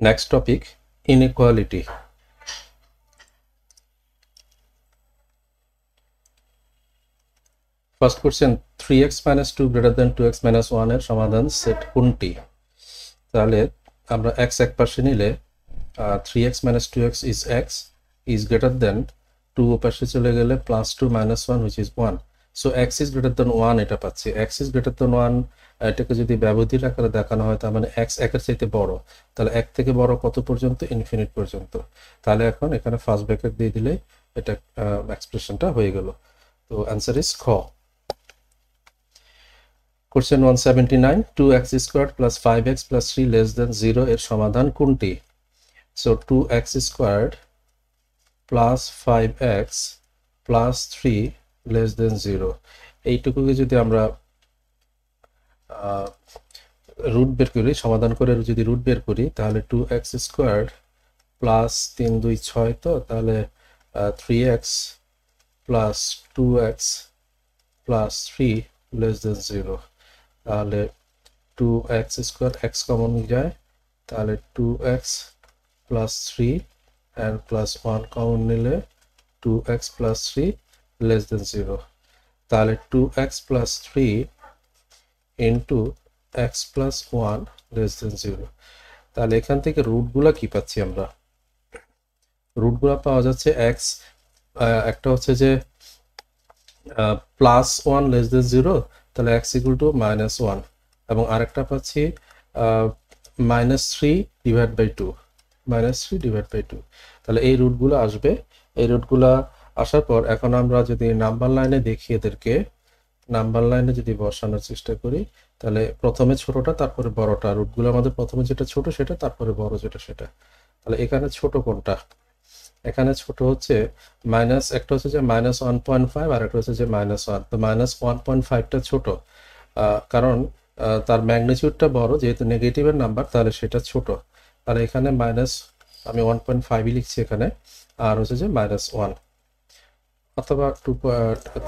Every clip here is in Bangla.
Next topic, inequality. First question, 3x minus 2 greater than 2x minus 1 এর সমাধান সেট কোনটি? তাহলে আমরা x এক পাশে নিলে 3x minus 2x is x is greater than 2 পাশে চলে গেলে plus 2 minus 1 which is 1. So x is greater than 1 এটা পাচ্ছি। x is greater than 1 এটাকে যদি ব্যবধির আকারে দেখানো হয় তার মানে x একের চাইতে বড়। তাহলে এক থেকে বড় কত পর্যন্ত? ইনফিনিট পর্যন্ত। তাহলে এখন এখানে ফার্স্ট ব্র্যাকেট দিয়ে দিলে এটা এক্সপ্রেশনটা হয়ে গেল। তো অ্যান্সার ইজ খ। Question 179, 2x squared plus 5x plus 3 less than 0 এর সমাধান কোনটি? So 2x squared plus 5x plus 3 less than 0 এইটুকুকে যদি আমরা রুট বের করি, সমাধান করে যদি রুট বের করি তাহলে 2x squared plus 3 2 6 তো তাহলে 3x plus 2x plus 3 less than 0 তাহলে 2x square x কমন যায় তাহলে 2x plus 3 and plus 1 common নিলে 2x plus 3 less than 0 তাহলে 2x plus 3 into x plus 1 less than 0 তাহলে এখান থেকে রুটগুলো কি পাচ্ছি আমরা? রুটগুলো পাওয়া যাচ্ছে x একটা হচ্ছে যে plus 1 less than 0 তাহলে x equal to minus 1 এবং আরেকটা পাচ্ছি minus 3 divided by 2 minus 3 divided by 2 তাহলে এই রুটগুলো আসবে। এই রুটগুলো আসার পর এখন আমরা যদি নাম্বার লাইনে দেখি এদেরকে নাম্বার লাইনে যদি বসানোর চেষ্টা করি তাহলে প্রথমে ছোটটা তারপরে বড়টা, রুটগুলো আমাদের প্রথমে যেটা ছোট সেটা তারপরে বড় যেটা সেটা। তাহলে এখানে ছোট কোনটা? এখানে ছোট হচ্ছে মাইনাস, একটা হচ্ছে যে মাইনাস 1.5 আর একটা হচ্ছে যে মাইনাস 1। তো মাইনাস 1.5টা ছোট, কারণ তার ম্যাগনিটিউডটা বড়, যেহেতু নেগেটিভের নাম্বার তাহলে সেটা ছোট। তাহলে এখানে মাইনাস আমি 1.5ই লিখছি এখানে, আর হচ্ছে যে মাইনাস 1 অথবা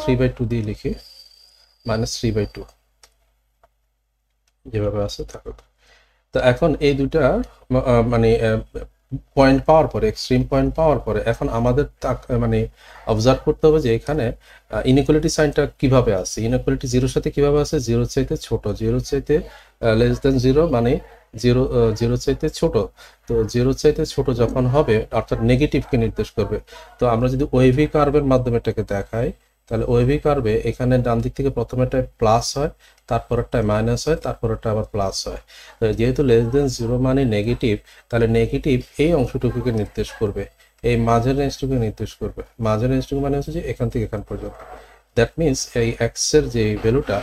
3/2 দিয়ে লিখি, মাইনাস 3/2 যেভাবে আছে থাকুক। তো এখন এই দুটা মানে পয়েন্ট পাওয়ার পরে, এক্সট্রিম পয়েন্ট পাওয়ার পরে এখন আমাদের মানে অবজার্ভ করতে হবে যে এখানে ইনইকুয়ালিটি সাইনটা কিভাবে আসে। ইনইকুয়ালিটি জিরোর সাথে কিভাবে আসে? জিরোর চাইতে ছোট, জিরোর চাইতে লেস দেন 0 মানে জিরো চাইতে ছোট। তো জিরোর চাইতে ছোট যখন হবে অর্থাৎ নেগেটিভকে নির্দেশ করবে। তো আমরা যদি ওয়েভি কার্ভের মাধ্যমে এটাকে দেখাই তাহলে ওয়েভি কার্ভে এখানে ডান দিক থেকে প্রথমেরটায় প্লাস হয়, তারপরেরটায় মাইনাস হয়, তারপরেরটা আবার প্লাস হয়। যেহেতু লেস দেন 0 মানে নেগেটিভ, তাহলে নেগেটিভ এই অংশটুকুকে নির্দেশ করবে, এই মাঝের রেঞ্জটুকুকে নির্দেশ করবে। মাঝের রেঞ্জটুকু মানে হচ্ছে যে এখান থেকে এখান পর্যন্ত। দ্যাট মিনস এই এক্সের যে ভ্যালুটা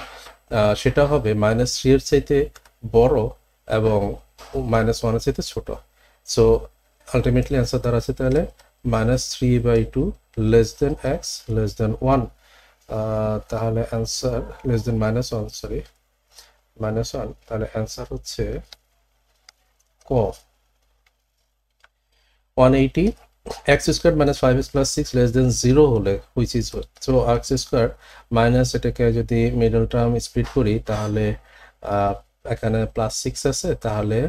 সেটা হবে -3 এর চাইতে বড় এবং -1 এর চাইতে ছোট। সো আলটিমেটলি অ্যান্সার দাঁড়াচ্ছে তাহলে -3/2 less than x less than 1। তাহলে অ্যান্সার লেস দেন -1, সরি -1, তাহলে অ্যান্সার হচ্ছে ক। 180, x squared minus 5x plus 6 less than 0 হলে which is what? So x squared minus এটাকে যদি মিডল টার্ম স্প্লিট করি তাহলে এখানে প্লাস 6 আছে, তাহলে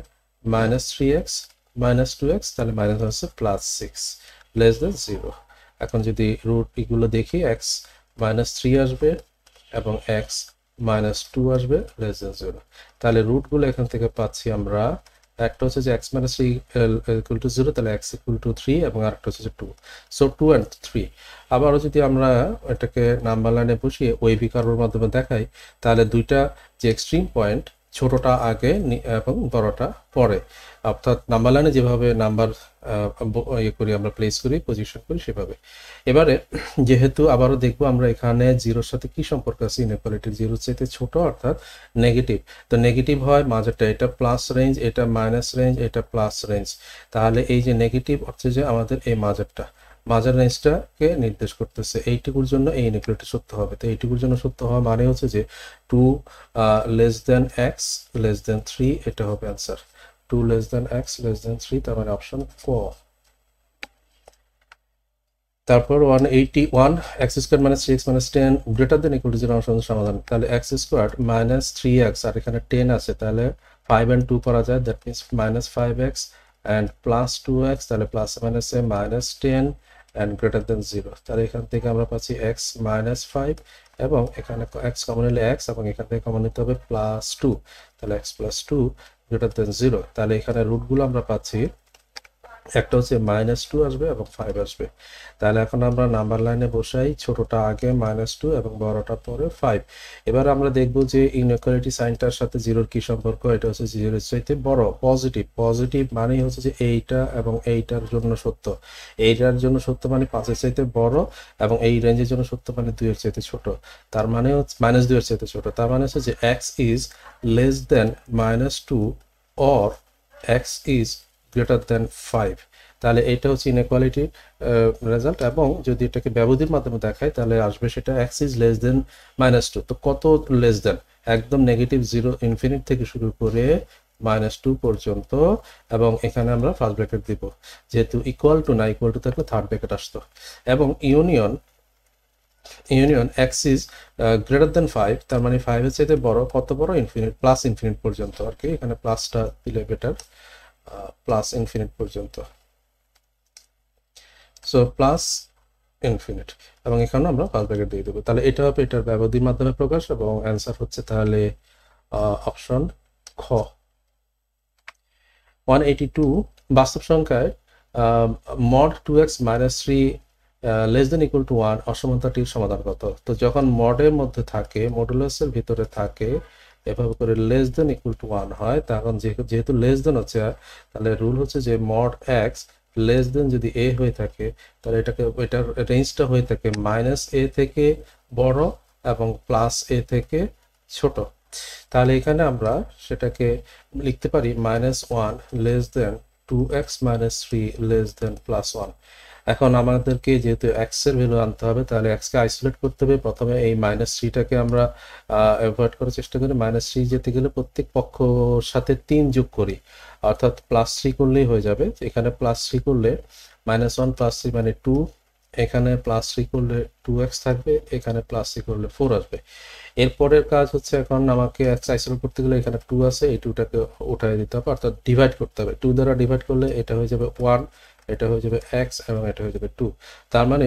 -3x minus 2x তাহলে মাইনাস আছে প্লাস 6 less than 0। এখন যদি রুট এগুলো দেখি x -3 আসবে এবং x -2 আসবে less than 0। তাহলে রুটগুলো এখান থেকে পাচ্ছি আমরা, একটা হচ্ছে যে x - 3 equal to 0 তাহলে x equal to 3 এবং আরেকটা হচ্ছে যে 2। So 2 and 3। আবারও যদি আমরা এটাকে নাম্বার লাইনে বসিয়ে ওয়েভি কার্ভের মাধ্যমে দেখাই তাহলে দুইটা যে এক্সট্রিম পয়েন্ট, ছোটটা আগে এবং বড়টা পরে, অর্থাৎ নাম্বার লাইনে যেভাবে নাম্বার ইয়ে করি আমরা, প্লেস করি, পজিশন করি সেভাবে। এবারে যেহেতু আবারও দেখবো আমরা এখানে জিরোর সাথে কি সম্পর্ক আছে, ইনইকুয়ালিটি জিরোর চাইতে ছোট অর্থাৎ নেগেটিভ। তো নেগেটিভ হয় মাঝেরটা, এটা প্লাস রেঞ্জ, এটা মাইনাস রেঞ্জ, এটা প্লাস রেঞ্জ। তাহলে এই যে নেগেটিভ হচ্ছে যে আমাদের এই মাঝেরটা, মাঝের রেঞ্জটাকে নির্দেশ করতেছে। এইটুকুর জন্য এই ইনইকুয়ালিটি সত্য হবে। তো এইটুকুর জন্য সত্য হওয়া মানে হচ্ছে যে 2 less than x less than 3, এটা হবে answer. 2 less than x less than 3, তার মানে অপশন ক। তারপর 181, x squared minus 3x minus 10 greater than equal to 0 অংশের সমাধান। তাহলে x squared minus 3x আর এখানে 10 আছে, তাহলে 5 and 2 করা যায়, that means -5x and plus 2x, তাহলে প্লাস মাইনাসে -10 অ্যান্ড গ্রেটার দেন 0, তাহলে এখান থেকে আমরা পাচ্ছি x -5 এবং এখানে x কমন নিলে x এবং এখান থেকে কমন নিতে হবে +2, তাহলে x +2 গ্রেটার দেন 0, তাহলে এখানে রুটগুলো আমরা পাচ্ছি একটা হচ্ছে -2 আসবে এবং 5 আসবে। তাহলে এখন আমরা নাম্বার লাইনে বসাই, ছোটটা আগে -2 এবং বড়টা পরে 5। এবার আমরা দেখব যে ইনইকুয়ালিটি সাইনটার সাথে জিরোর কি সম্পর্ক। এটা হচ্ছে জিরোর চাইতে বড়, পজিটিভ। পজিটিভ মানে হচ্ছে যে এইটা এবং এইটার জন্য সত্য, এইটার জন্য সত্য মানে 5-এর চাইতে বড়, এবং এই রেঞ্জের জন্য সত্য মানে 2-এর চাইতে ছোট, তার মানে হচ্ছে -2-এর চাইতে ছোট। তার মানে হচ্ছে যে x is less then -2 or x is greater than 5। তাহলে এটা হচ্ছে ইনইকুয়ালিটির রেজাল্ট, এবং যদি এটাকে ব্যবধির মাধ্যমে দেখায় তাহলে আসবে সেটা x ইজ লেস দেন -2। তো কত লেস দেন? একদম -0 ইনফিনিট থেকে শুরু করে -2 পর্যন্ত, এবং এখানে আমরা ফার্স্ট ব্র্যাকেট দিব, যেহেতু ইকুয়াল টু না, ইকুয়াল টু থাকলে থার্ড ব্র্যাকেট আসতো, এবং union x is greater than 5, তার মানে 5 এর চাইতে বড়, কত বড়? ইনফিনিট, প্লাস ইনফিনিট পর্যন্ত আর কি, এখানে প্লাসটা দিলে বেটার, প্লাস ইনফিনিট পর্যন্ত। সো প্লাস ইনফিনিট, এবং এখানে আমরা ফার্স্ট ব্র্যাকেট দিয়ে দেবো। তাহলে এটা হবে এটার ব্যবধির মাধ্যমে প্রকাশ, এবং অ্যান্সার হচ্ছে তাহলে অপশন খ। 182 বাস্তব সংখ্যায় mod 2x - 3 less than equal two 1 অসমানতাটির সমাধান কত? তো যখন মডের মধ্যে থাকে, মডুলাসের ভিতরে থাকে, এভাবে করে লেস দেন ইকুয়াল টু 1 হয়, তখন যেহেতু লেস দেন হচ্ছে, তাহলে রুল হচ্ছে যে mod x লেস দেন যদি a হয়ে থাকে, তাহলে এটার রেঞ্জটা হয়ে থাকে -a থেকে বড় এবং +a থেকে ছোট। তাহলে এখানে আমরা সেটাকে লিখতে পারি -1 লেস দেন 2x - 3 লেস দেন +1। এখন আমাদেরকে যেহেতু x এর ভ্যালু আনতে হবে, তাহলে x কে আইসোলেট করতে হবে। প্রথমে এই -3টাকে আমরা অ্যাভয়েড করার চেষ্টা করি। -3 যেতে গেলে প্রত্যেক পক্ষর সাথে 3 যোগ করি, অর্থাৎ +3 করলেই হয়ে যাবে। এখানে +3 করলে -1 +3 মানে 2, এখানে +3 করলে 2x থাকবে, এখানে +3 করলে 4 আসবে। এরপরের কাজ হচ্ছে, এখন আমাকে x আইসোলেট করতে গেলে এখানে 2 আছে, এই 2টাকে উঠায় দিতে হবে, অর্থাৎ ডিভাইড করতে হবে। 2 দ্বারা ডিভাইড করলে এটা হয়ে যাবে 1, এটা হয়ে যাবে x, এবং এটা হয়ে যাবে 2। তার মানে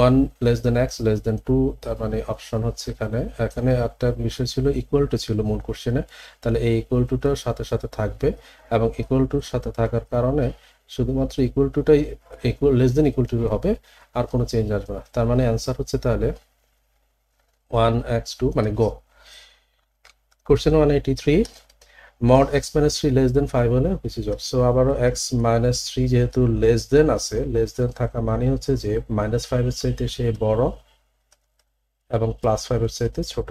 1 less than x less than 2, তার মানে অপশন হচ্ছে এখানে একটা বিষয় ছিল, ইকুয়াল টু ছিল মূল কোশ্চেনে, তাহলে এই ইকুয়াল টুটার সাথে সাথে থাকবে, এবং ইকুয়াল টুর সাথে থাকার কারণে শুধুমাত্র ইকুয়াল টুটাই লেস দেন ইকুয়াল টু হবে, আর কোনো চেঞ্জ আসবে না। তার মানে অ্যান্সার হচ্ছে তাহলে 1x2, মানে গো। Question 183, mod x - 3 less than 5 হলে হুইচ ইজ অফ। সো আবারও x - 3 যেহেতু লেস দেন আছে, লেস দেন থাকা মানে হচ্ছে যে -5 এর চাইতে সে বড় এবং +5 এর চাইতে ছোট।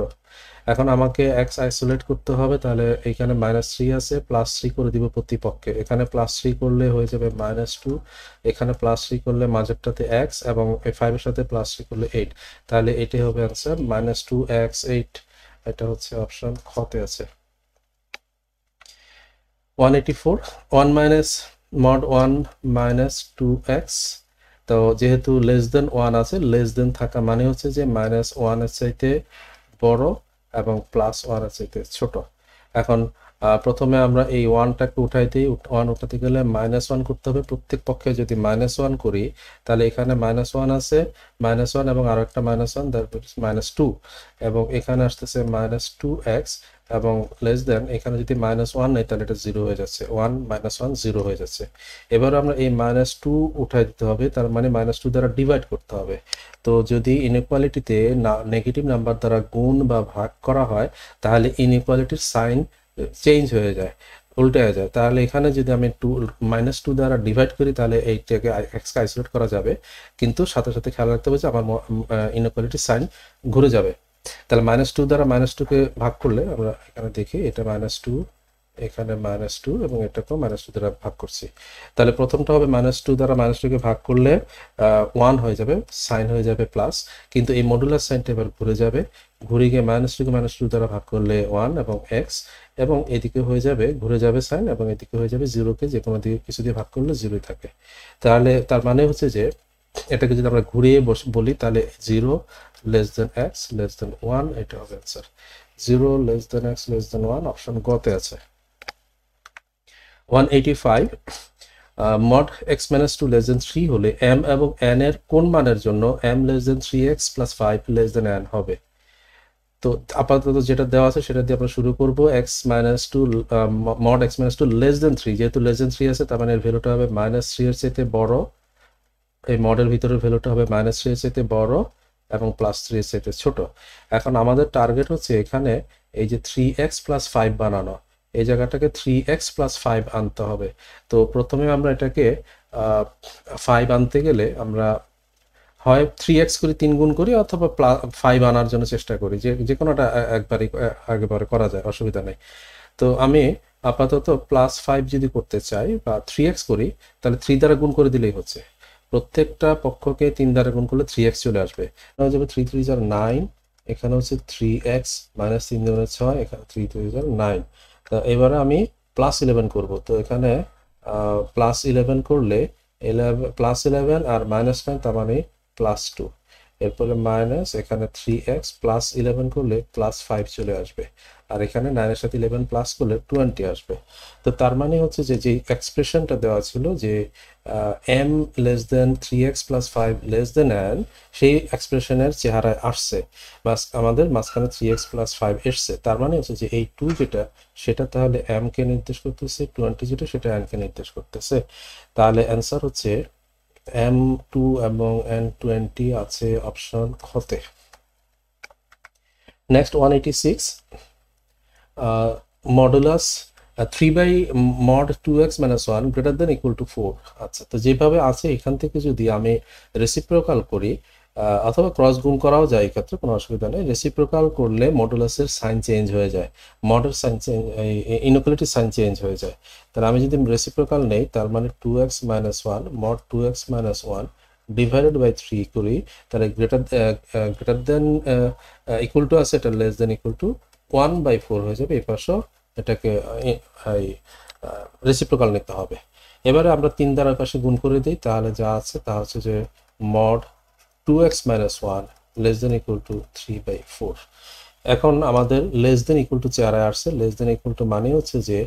এখন আমাকে x আইসোলেট করতে হবে, তাহলে এখানে -3 আছে, +3 করে দিব প্রতিপক্ষে। এখানে +3 করলে হয়ে যাবে -2, এখানে +3 করলে মাঝেরটাতে x, এবং এই 5 এর সাথে +3 করলে 8। তাহলে এটাই হবে অ্যান্সার, -2x 8। এটা হচ্ছে অপশন খতে আছে। 184, 1 মাইনাস mod 1 - 2x। তো যেহেতু লেস দেন 1 আছে, লেস দেন থাকা মানে হচ্ছে যে -1 এর চাইতে বড় এবং +1 এর চাইতে ছোট। এখন প্রথমে আমরা এই 1টাকে উঠাই দিই। 1 উঠাতে গেলে -1 করতে হবে প্রত্যেক পক্ষে। যদি -1 করি, তাহলে এখানে -1 আছে, -1 এবং আরো একটা -1, দ্যাট মিনস -2, এবং এখানে আসতেছে -2x, এবং লেস দেন, এখানে যদি -1 নেই তাহলে এটা 0 হয়ে যাচ্ছে, 1 - 1 0 হয়ে যাচ্ছে। এবার আমরা এই -2 উঠাই দিতে হবে, তার মানে -2 দ্বারা ডিভাইড করতে হবে। তো যদি ইনইকুয়ালিটিতে নেগেটিভ নাম্বার দ্বারা গুণ বা ভাগ করা হয়, তাহলে ইনইকুয়ালিটির সাইন চেঞ্জ হয়ে যায়, উল্টে হয়ে যায়। তাহলে এখানে যদি আমি -2 দ্বারা ডিভাইড করি, তাহলে এইটাকে এক্সকে আইসোলেট করা যাবে, কিন্তু সাথে সাথে খেয়াল রাখতে হবে যে আমার ইনইকুয়ালিটির সাইন ঘুরে যাবে। তাহলে -2 দ্বারা -2কে ভাগ করলে আমরা এখানে দেখি, এটা -2, এখানে -2, এবং এটাকেও -2 দ্বারা ভাগ করছি। তাহলে প্রথমটা হবে -2 দ্বারা -2কে ভাগ করলে 1 হয়ে যাবে, সাইন হয়ে যাবে প্লাস, কিন্তু এই মডুলার সাইনটা এবার ঘুরে যাবে, ঘুরে গিয়ে -2কে -2 দ্বারা ভাগ করলে 1 এবং x, এবং এদিকে হয়ে যাবে, ঘুরে যাবে সাইন, এবং এদিকে হয়ে যাবে 0কে যে কোনো দিকে কিছু দিয়ে ভাগ করলে 0ই থাকে। তাহলে তার মানে হচ্ছে যে এটাকে যদি আমরা ঘুরিয়ে বলি, তাহলে 0 less than x less than 1, এটা হবে answer. 0 less than x less than 1 option গতে আছে। 185 mod x minus 2 less than 3 হলে m এবং n এর কোন মানের জন্য m less than 3x plus 5 less than n হবে। তো আপাতত যেটা দেওয়া আছে সেটা দিয়ে আমরা শুরু করব। x minus 2 mod x minus 2 less than 3, যেহেতু less than 3 আছে তার মানে এর ভ্যালুটা হবে -3 এর চাইতে বড়, এই মডেল ভিতরের ভ্যালুটা হবে -3 এর চাইতে বড় এবং +3 এর চাইতে ছোট। এখন আমাদের টার্গেট হচ্ছে এখানে এই যে 3x + 5 বানানো, এই জায়গাটাকে 3x + 5 আনতে হবে। তো প্রথমে আমরা এটাকে 5 আনতে গেলে আমরা হয় 3x করি, 3 গুণ করি, অথবা 5 আনার জন্য চেষ্টা করি, যে কোনোটা একবারে করা যায়, অসুবিধা নেই। তো আমি আপাতত +5 যদি করতে চাই বা 3x করি তাহলে 3 দ্বারা গুণ করে দিলেই হচ্ছে। প্রত্যেকটা পক্ষকে 3 দ্বারা গুণ করলে 3x চলে আসবে। হয়ে যাবে 3 3 = 9, এখানে হচ্ছে 3x - 3 × 6, এখানে 3 3 = 9। তো এবারে আমি +11 করব। তো এখানে +11 করলে +11 আর -9 তার মানে +2, এরপরে মাইনাস, এখানে 3x +11 করলে +5 চলে আসবে, আর এখানে 9 এর সাথে 11 প্লাস করলে 20 আসবে। তো তার মানে হচ্ছে যে এক্সপ্রেশনটা দেওয়া ছিল যে m less than 3x + 5 less than n, সেই এক্সপ্রেশনের চেহারায় আসছে, আমাদের মাঝখানে 3x + 5 এসছে। তার মানে হচ্ছে যে এই 2 যেটা সেটা তাহলে m কে নির্দেশ করতেছে, 20 যেটা সেটা n কে নির্দেশ করতেছে। তাহলে অ্যান্সার হচ্ছে m2 এবং n20 আছে অপশন খতে। Next 186, modulus 3/mod 2x - 1 greater than equal to 4। আচ্ছা, তো যেভাবে আছে এখান থেকে যদি আমি রেসিপ্রোকাল করি অথবা ক্রস গুণ করাও যায়, এক্ষেত্রে কোনো অসুবিধা নেই। রেসিপ্রোকাল করলে মডুলাসের সাইন চেঞ্জ হয়ে যায়, মডের sign change, inequality sign change হয়ে যায়। তাহলে আমি যদি রেসিপ্রোকাল নেই তার মানে 2x - 1 mod 2x - 1 divided by 3 করি, তাহলে গ্রেটার দেন ইকুয়াল টু আছে, এটা লেস দেন ইকুয়াল টু 1/4 হয়ে যাবে। এই পাশেও এটাকে রেসিপ্রোকাল নিতে হবে। এবারে আমরা 3 দ্বারা পাশে গুণ করে দিই, তাহলে যা আছে তা হচ্ছে যে mod 2x - 1 less than equal to 3/4। এখন আমাদের লেস দেন ইকুয়াল টু চেহারায় আসছে। লেস দেন ইকুয়াল টু মানে হচ্ছে যে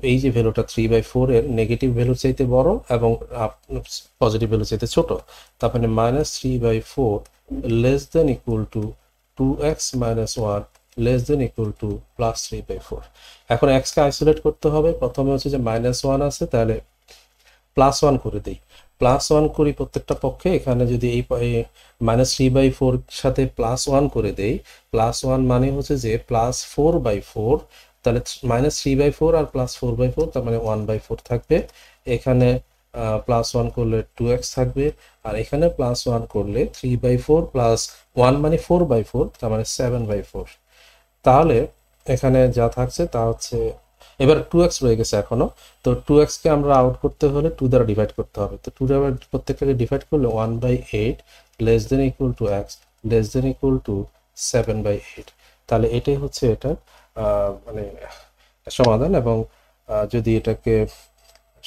এই যে ভ্যালুটা 3/4 এর নেগেটিভ ভ্যালু চাইতে বড় এবং পজিটিভ ভ্যালু চাইতে ছোট। তার মানে -3/4 less than equal two 2x - 1 less than equal two +3/4। এখন x কে আইসোলেট করতে হবে। প্রথমে হচ্ছে যে -1 আছে, তাহলে +1 করে দিই, +1 করি প্রত্যেকটা পক্ষে। এখানে যদি এই -3/4 সাথে +1 করে দেই, +1 মানে হচ্ছে যে +4/4, তাহলে -3/4 আর +4/4 তার মানে 1/4 থাকবে। এখানে +1 করলে 2x থাকবে, আর এখানে +1 করলে 3/4 + 1 মানে 4/4, তার মানে 7/4। তাহলে এখানে যা থাকছে তা হচ্ছে, এবার 2x রয়ে গেছে এখনো। তো 2x কে আমরা আউট করতে হলে 2 দ্বারা ডিভাইড করতে হবে। তো 2 দ্বারা প্রত্যেকটাকে ডিভাইড করলে 1/8 less than equal two x less than equal two 7/8। তাহলে এটাই হচ্ছে এটা মানে সমাধান। এবং যদি এটাকে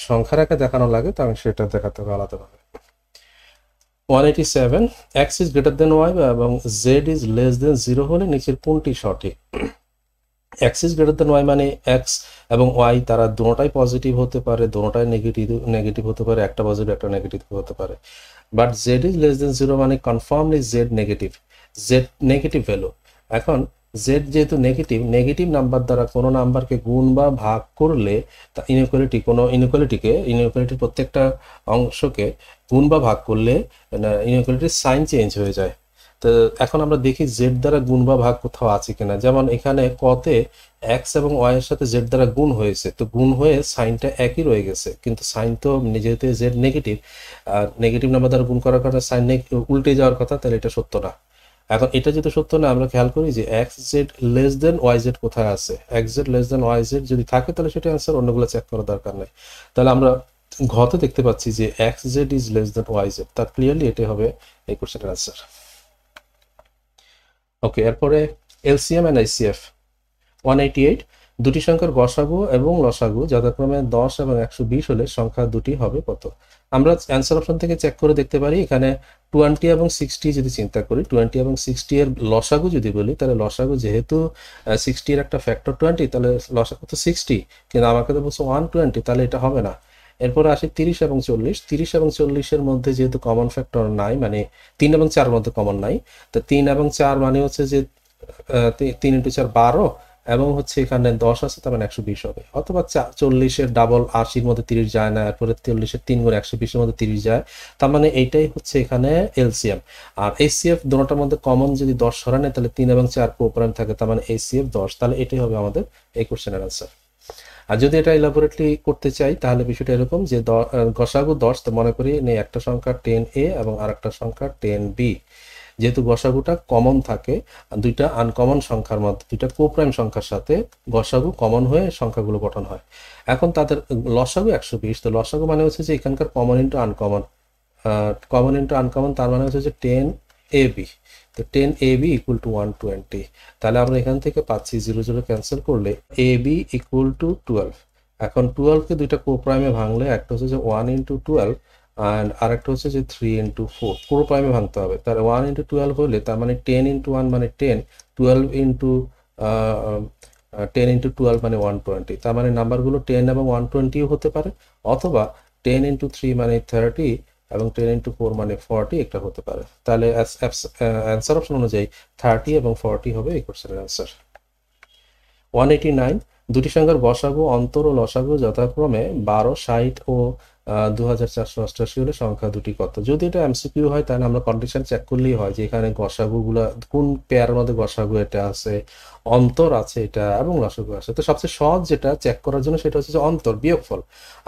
সংখ্যার আকারে দেখানো লাগে তাহলে সেটা দেখাতে হবে আলাদাভাবে। 187, x is greater than y এবং z is less than 0 হলে নিচের কোনটি সঠিক? x is greater than y মানে x এবং y তারা দুটোটাই পজিটিভ হতে পারে, দুটোটাই নেগেটিভ হতে পারে, একটা পজিটিভ একটা নেগেটিভ হতে পারে। But z is less than 0 মানে কনফার্মলি z নেগেটিভ ভ্যালু। এখন z যেহেতু নেগেটিভ নাম্বার দ্বারা কোনো নাম্বারকে গুণ বা ভাগ করলে তা ইনইকুয়ালিটির প্রত্যেকটা অংশকে গুণ বা ভাগ করলে ইনইকুয়ালিটির সাইন চেঞ্জ হয়ে যায়। তো এখন আমরা দেখি জেড দ্বারা গুণ বা ভাগ কোথাও আছে কিনা। যেমন এখানে কতে এক্স এবং ওয়াই এর সাথে জেড দ্বারা গুণ হয়েছে, তো গুণ হয়ে সাইনটা একই রয়ে গেছে, কিন্তু সাইন তো যেহেতু জেড নেগেটিভ, আর নেগেটিভ নাম্বার দ্বারা গুণ করার কারণে সাইন উল্টে যাওয়ার কথা, তাহলে এটা সত্য না। এখন এটা যেহেতু সত্য না, আমরা খেয়াল করি যে x z less than y z কোথায় আছে। X z less than y z যদি থাকে তাহলে সেটা অ্যান্সার, অন্যগুলো চেক করার দরকার নেই। তাহলে আমরা ঘতে দেখতে পাচ্ছি যে x z is less than y z, তার ক্লিয়ারলি এটা হবে এই কোশ্চেনের অ্যান্সার। ওকে, এরপরে এলসিএম এন্ড আইসিএফ 188, দুটি সংখ্যার গসাগু এবং লসাগু যথাক্রমে 10 এবং 120 হলে সংখ্যা দুটি হবে কত? আমরা অ্যান্সার অপশন থেকে চেক করে দেখতে পারি এখানে 20 এবং 60 যদি চিন্তা করি 20 এবং 60 এর লসাগু যদি বলি তাহলে লসাগু যেহেতু 60 এর একটা ফ্যাক্টর 20 তাহলে লসাগু তো 60, কিন্তু আমাকে তো বলছে 120, তাহলে এটা হবে না। এরপরে আসি 30 এবং 40। 30 এবং 40-এর মধ্যে যেহেতু কমন ফ্যাক্টর নাই, মানে 3 এবং 4 এর মধ্যে কমন নাই, তো 3 এবং 4 মানে হচ্ছে যে 3 × 4 12 এবং হচ্ছে এখানে 10 আছে, তার মানে 120 হবে। অথবা 40-এর ডাবল 80-র মধ্যে 30 যায় না, এরপরে 40-এর 3 গুণ 120-এর মধ্যে 30 যায়, তার মানে এইটাই হচ্ছে এখানে এলসিএম। আর এইচসিএফ দুটোটার মধ্যে কমন যদি 10 সরানো তাহলে 3 এবং 4 কোপ্রাইম থাকে, তার মানে এইচসিএফ 10, তাহলে এটাই হবে আমাদের এই কোশ্চেনের আনসার। আর যদি এটা ইলাবোরেটলি করতে চাই তাহলে বিষয়টা এরকম যে গসাগু 10, তো মনে করি নেই একটা সংখ্যা 10a এবং আরেকটা সংখ্যা 10b। যেহেতু গসাগুটা কমন থাকে দুইটা আনকমন সংখ্যার মধ্যে, দুইটা কোপ্রাইম সংখ্যার সাথে গসাগু কমন হয়ে সংখ্যাগুলো গঠন হয়। এখন তাদের লসাগু 120, তো লসাগু মানে হচ্ছে যে এখানকার common into uncommon, common into uncommon, তার মানে হচ্ছে যে 10ab। তো 10ab ইকুয়াল টু 120, তাহলে আমরা এখান থেকে পাচ্ছি 0 0 ক্যান্সেল করলে ab ইকুয়াল টু 12। এখন 12কে দুইটা কোপ্রাইমে ভাঙলে একটা হচ্ছে যে 1 × 12 আর আরেকটা হচ্ছে যে 3 × 4, পুরো প্রাইমে ভাঙতে হবে। তার 1 × 12 হলে তার মানে 10 × 1 মানে 10, 12 × 12 মানে 120, তার মানে নাম্বারগুলো 10 এবং 120 হতে পারে, অথবা 10 × 3 মানে 30 এবং 10 × 4 মানে 40 একটা হতে পারে। তাহলে অ্যান্সার অপশন অনুযায়ী 30 এবং 40 হবে এই কোশ্চেনের অ্যান্সার। 189, দুটি সংখ্যার গসাগু অন্তর ও লসাগু যথাক্রমে 12, 60 ও 2488 হলে সংখ্যা দুটি কত? যদি এটা এমসিকিউ হয় তাহলে আমরা কন্ডিশন চেক করলেই হয় যে এখানে গসাগুগুলা কোন পেয়ারের মধ্যে গসাগু এটা আছে, অন্তর আছে এটা, এবং লসাগু আছে। তো সবচেয়ে সহজ যেটা চেক করার জন্য সেটা হচ্ছে যে অন্তর, বিয়োগফল।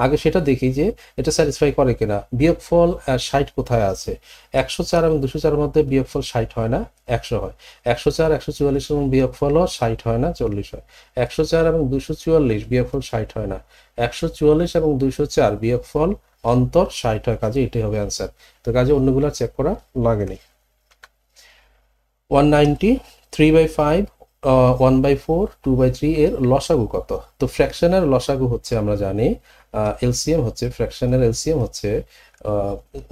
আগে সেটা দেখি যে এটা স্যাটিসফাই করে কিনা। বিয়োগফল 60 কোথায় আছে? 104 এবং 204 মধ্যে বিয়োগফল 60 হয় না, 100 হয়। 104 144 এবং বিয়োগফলও 60 হয় না, 40 হয়। 104 এবং 244 বিয়োগফল 60 হয় না, 144 এবং 204 বিয়োগফল অন্তর 60 হয়। কাজে এটাই হবে অ্যান্সার। তো কাজে অন্যগুলো চেক করা লাগেনি। 190, 3/5, 1/4, 2/3 এর লসাগু কত? তো ফ্র্যাকশনের লসাগু হচ্ছে আমরা জানি এলসিএম হচ্ছে, ফ্র্যাকশনের এলসিএম হচ্ছে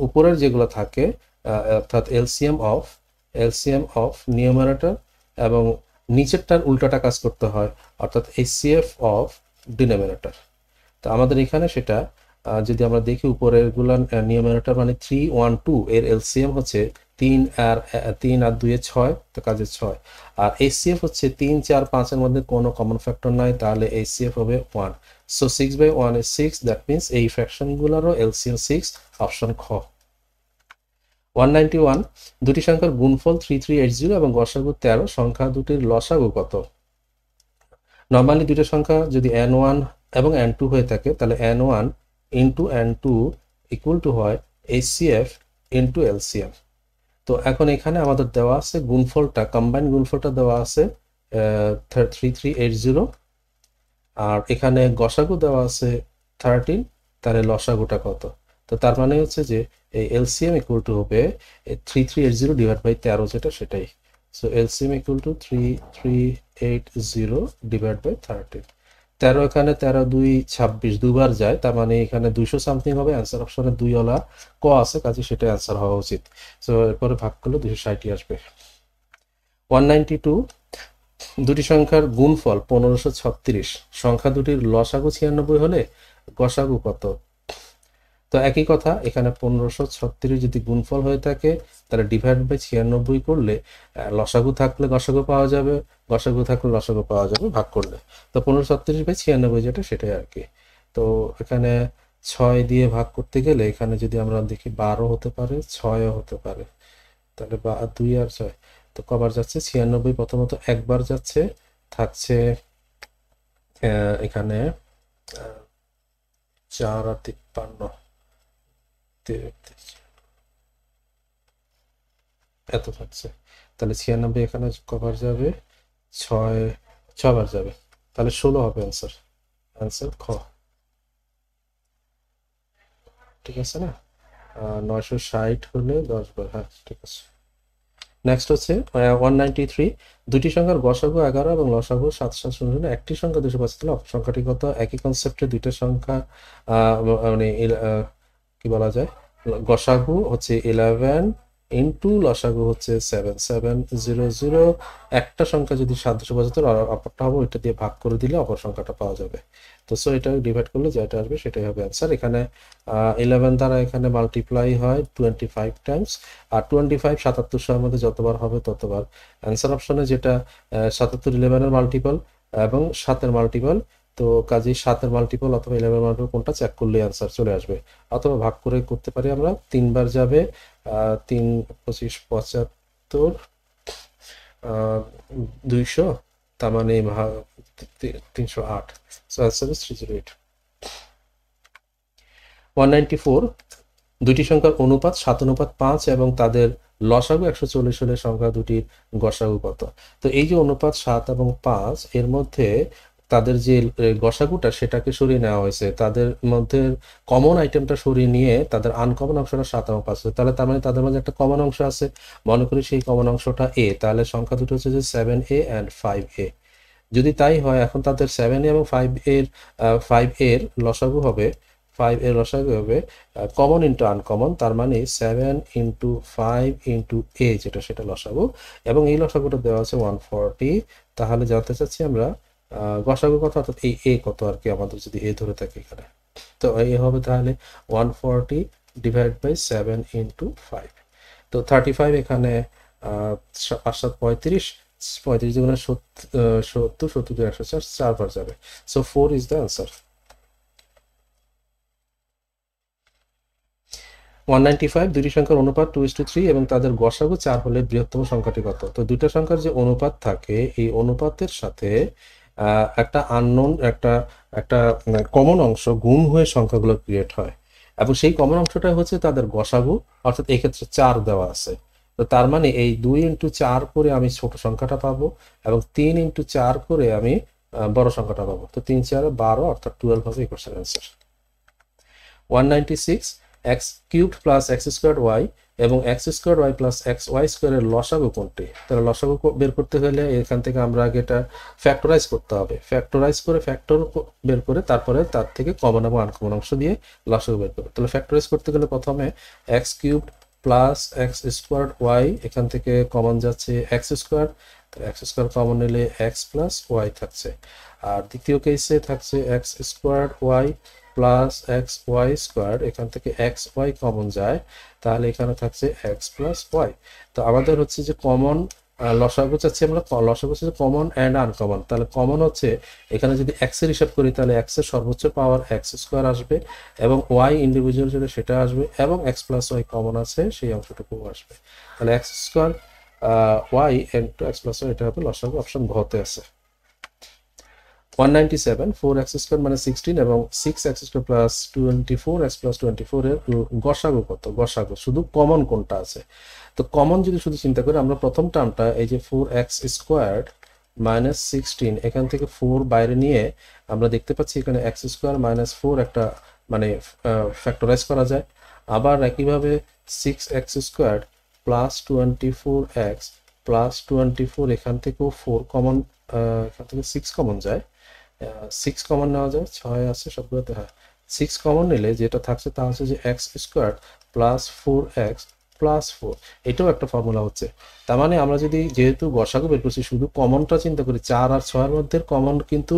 উপরের যেগুলো থাকে অর্থাৎ এলসিএম অফ নিউমারেটর, এবং নিচেরটার উল্টাটা কাজ করতে হয় অর্থাৎ এইচসিএফ অফ ডিনোমিনেটর। তো আমাদের এখানে সেটা যদি আমরা দেখি উপরের গুলা নিউমারেটর মানে 312 এর এলসিএম হচ্ছে 3 আর 2 এ 6, তো কাজে 6। আর এইচসিএফ হচ্ছে 3 4 5 এর মধ্যে কোনো কমন ফ্যাক্টর নাই, তাহলে এইচসিএফ হবে 1। সো 6/1 is 6, দ্যাট মিন্স এই ফ্র্যাকশন গুলারও এলসিএম 6, অপশন খ। 191, দুটি সংখ্যার গুণফল 3380 এবং গসাগু 13, সংখ্যা দুটির লসাগু কত? নর্মালি দুটো সংখ্যা যদি n1 এবং n2 হয়ে থাকে তাহলে n1 into n2 equal to হয় এইচসিএফ ইন্টু এলসিএম। তো এখন এখানে আমাদের দেওয়া আছে গুণফলটা, কম্বাইন গুণফলটা দেওয়া আছে 3380, আর এখানে গসাগু দেওয়া আছে 13, তাহলে লসাগুটা কত? তো তার মানে হচ্ছে যে এই এলসিএম ইকুয়াল টু হবে 3380 ডিভাইড বাই 13, যেটা সেটাই। So LCM equal to 3380 divide by 13। 13 এখানে 13 2 26 দুবার যায়, তার মানে এখানে 200 সামথিং হবে। অ্যান্সার অপশনে 2 ওলা ক আছে, কাজে সেটা অ্যান্সার হওয়া উচিত। সো এরপরে ভাগ করলে 260 আসবে। 192, দুটি সংখ্যার গুণফল 1536, সংখ্যা দুটির লসাগু 96 হলে গসাগু কত? তো একই কথা, এখানে 1536 যদি গুণফল হয়ে থাকে তাহলে ডিভাইড বাই 96 করলে লসাগু থাকলে গসাগু পাওয়া যাবে, গসাগু থাকলে লসাগু পাওয়া যাবে ভাগ করলে। তো 1536/96 যেটা সেটাই আর কি। তো এখানে 6 দিয়ে ভাগ করতে গেলে এখানে যদি আমরা দেখি 12 হতে পারে, 6ও হতে পারে, তাহলে 2 আর 6, তো কবার যাচ্ছে? 96 প্রথমত একবার যাচ্ছে, থাকছে এখানে 4 আর 53, এত থাকছে। তাহলে 96 এখানে কবার যাবে? 6বার যাবে, তাহলে 16 হবে অ্যান্সার। অ্যান্সার খ। ঠিক আছে না? 960 হলে 10 বার, হ্যাঁ ঠিক আছে। নেক্সট হচ্ছে 193, দুটি সংখ্যার গসাগু 11 এবং লসাগু 7 একটি সংখ্যা 275 হলে অপর সংখ্যাটি কত? একই কনসেপ্টে দুইটা সংখ্যা মানে কি বলা যায়, গসাগু হচ্ছে 11 ইন্টু লসাগু হচ্ছে 7700। একটা সংখ্যা যদি 775 আর অপরটা হবে ওইটা দিয়ে ভাগ করে দিলে অপর সংখ্যাটা পাওয়া যাবে। তো সো এটা ডিভাইড করলে যেটা আসবে সেটাই হবে অ্যান্সার। এখানে 11 দ্বারা এখানে মাল্টিপ্লাই হয় 25 টাইমস, আর 25 77 মধ্যে যতবার হবে ততবার। অ্যান্সার অপশনে যেটা 77 11 এর মাল্টিপল এবং 7 এর মাল্টিপল, তো কাজেই 7 এর মাল্টিপল অথবা 11 এর মাল্টিপল কোনটা চেক করলে অ্যান্সার চলে আসবে। অথবা ভাগ করে করতে পারি আমরা, 3 বার যাবে, 3 25 75 200, তার মানে 308। So answer is 308। 194 দুটি সংখ্যার অনুপাত 7:5 এবং তাদের লসাগু 140 হলে সংখ্যা দুটির গসাগু কত? তো এই যে অনুপাত 7 এবং 5 এর মধ্যে তাদের যে গসাগুটা সেটাকে সরিয়ে নেওয়া হয়েছে, তাদের মধ্যে কমন আইটেমটা সরিয়ে নিয়ে তাদের আনকমন অংশটা 7 এবং 5 হচ্ছে। তাহলে তার মানে তাদের মধ্যে একটা কমন অংশ আছে, মনে করি সেই কমন অংশটা a, তাহলে সংখ্যা দুটো হচ্ছে যে 7a and 5a। যদি তাই হয়, এখন তাদের 7a এবং 5 এর লসাগু হবে, 5 এর লসাগু হবে কমন ইন্টু আনকমন, তার মানে 7 ইন্টু 5 ইন্টু a যেটা সেটা লসাগু, এবং এই লসাগুটা দেওয়া আছে 140। তাহলে জানতে চাচ্ছি আমরা গসাগু কত, অর্থাৎ এই a কত আর কি, আমাদের যদি a ধরে থাকে এখানে, তো এই হবে তাহলে 140 ডিভাইড বাই 7 ইন্টু 5। তো 35 এখানে 5 7 35, 35 দুগুণে 70, 70 দুই 104, 4 বার যাবে। So 4 is the answer. 195 দুটি সংখ্যার অনুপাত 2:3 এবং তাদের গসাগু 4 হলে বৃহত্তম সংখ্যাটি কত? তো দুইটা সংখ্যার যে অনুপাত থাকে এই অনুপাতের সাথে একটা আননোন একটা একটা কমন অংশ গুণ হয়ে সংখ্যাগুলো ক্রিয়েট হয়, এবং সেই কমন অংশটা হচ্ছে তাদের গসাগু, অর্থাৎ এই ক্ষেত্রে 4 দেওয়া আছে। তো তার মানে এই 2 ইন্টু 4 করে আমি ছোট সংখ্যাটা পাবো, এবং 3 ইন্টু 4 করে আমি বড় সংখ্যাটা পাবো। তো 3 4 12, অর্থাৎ 12 হবে এই question answer. 196 x cubed plus x square y এবং x square y plus x y স্কোয়ারের লসাগু কোনটি? তাহলে লসাগু বের করতে হলে এখান থেকে আমরা আগে এটা ফ্যাক্টরাইজ করতে হবে, ফ্যাক্টরাইজ করে ফ্যাক্টর বের করে তারপরে তার থেকে কমন এবং আনকমন অংশ দিয়ে লসাগু বের করবে। তাহলে ফ্যাক্টরাইজ করতে গেলে প্রথমে x cubed plus x square y, এখান থেকে কমন যাচ্ছে x square, x square common নিলে এক্স প্লাস ওয়াই থাকছে, আর দ্বিতীয় কেসে থাকছে x square y plus x y square, এখান থেকে এক্স ওয়াই কমন যায়, তাহলে এখানে থাকছে এক্স প্লাস ওয়াই। তো আমাদের হচ্ছে যে কমন লসাগু চাচ্ছি আমরা, লসাগু হচ্ছে কমন অ্যান্ড আনকমন। তাহলে কমন হচ্ছে এখানে যদি এক্স এর হিসাব করি তাহলে এক্স এর সর্বোচ্চ পাওয়ার এক্স স্কোয়ার আসবে, এবং ওয়াই ইন্ডিভিজুয়াল যেটা সেটা আসবে, এবং এক্স প্লাস ওয়াই কমন আছে সেই অংশটুকু আসবে। তাহলে x square y into x plus y, এটা হবে লসাগু, অপশন ঘতে আছে। 197 4x স্কোয়ার মানে 16 এবং 6x square plus 24x plus 24 এর গসাগু কত? গসাগু শুধু কমন কোনটা আছে? তো কমন যদি শুধু চিন্তা করি, আমরা প্রথম টার্মটা এই যে 4x স্কোয়ার মাইনাস 16, এখান থেকে 4 বাইরে নিয়ে আমরা দেখতে পাচ্ছি এখানে x স্কোয়ার মাইনাস 4 একটা মানে ফ্যাক্টরাইজ করা যায়। আবার একইভাবে 6x square plus 24x plus 24, এখান থেকেও 4 কমন, এখান থেকে 6 কমন যায়, 6 কমন নেওয়া যায়, 6 আছে সবগুলোতে, হ্যাঁ 6 কমন নিলে যেটা থাকছে তা হচ্ছে যে x square plus 4x plus 4, এটাও একটা ফর্মুলা হচ্ছে। তার মানে আমরা যদি যেহেতু গসাগু বের করছি শুধু কমনটা চিন্তা করি, 4 আর 6 এর মধ্যে কমন কিন্তু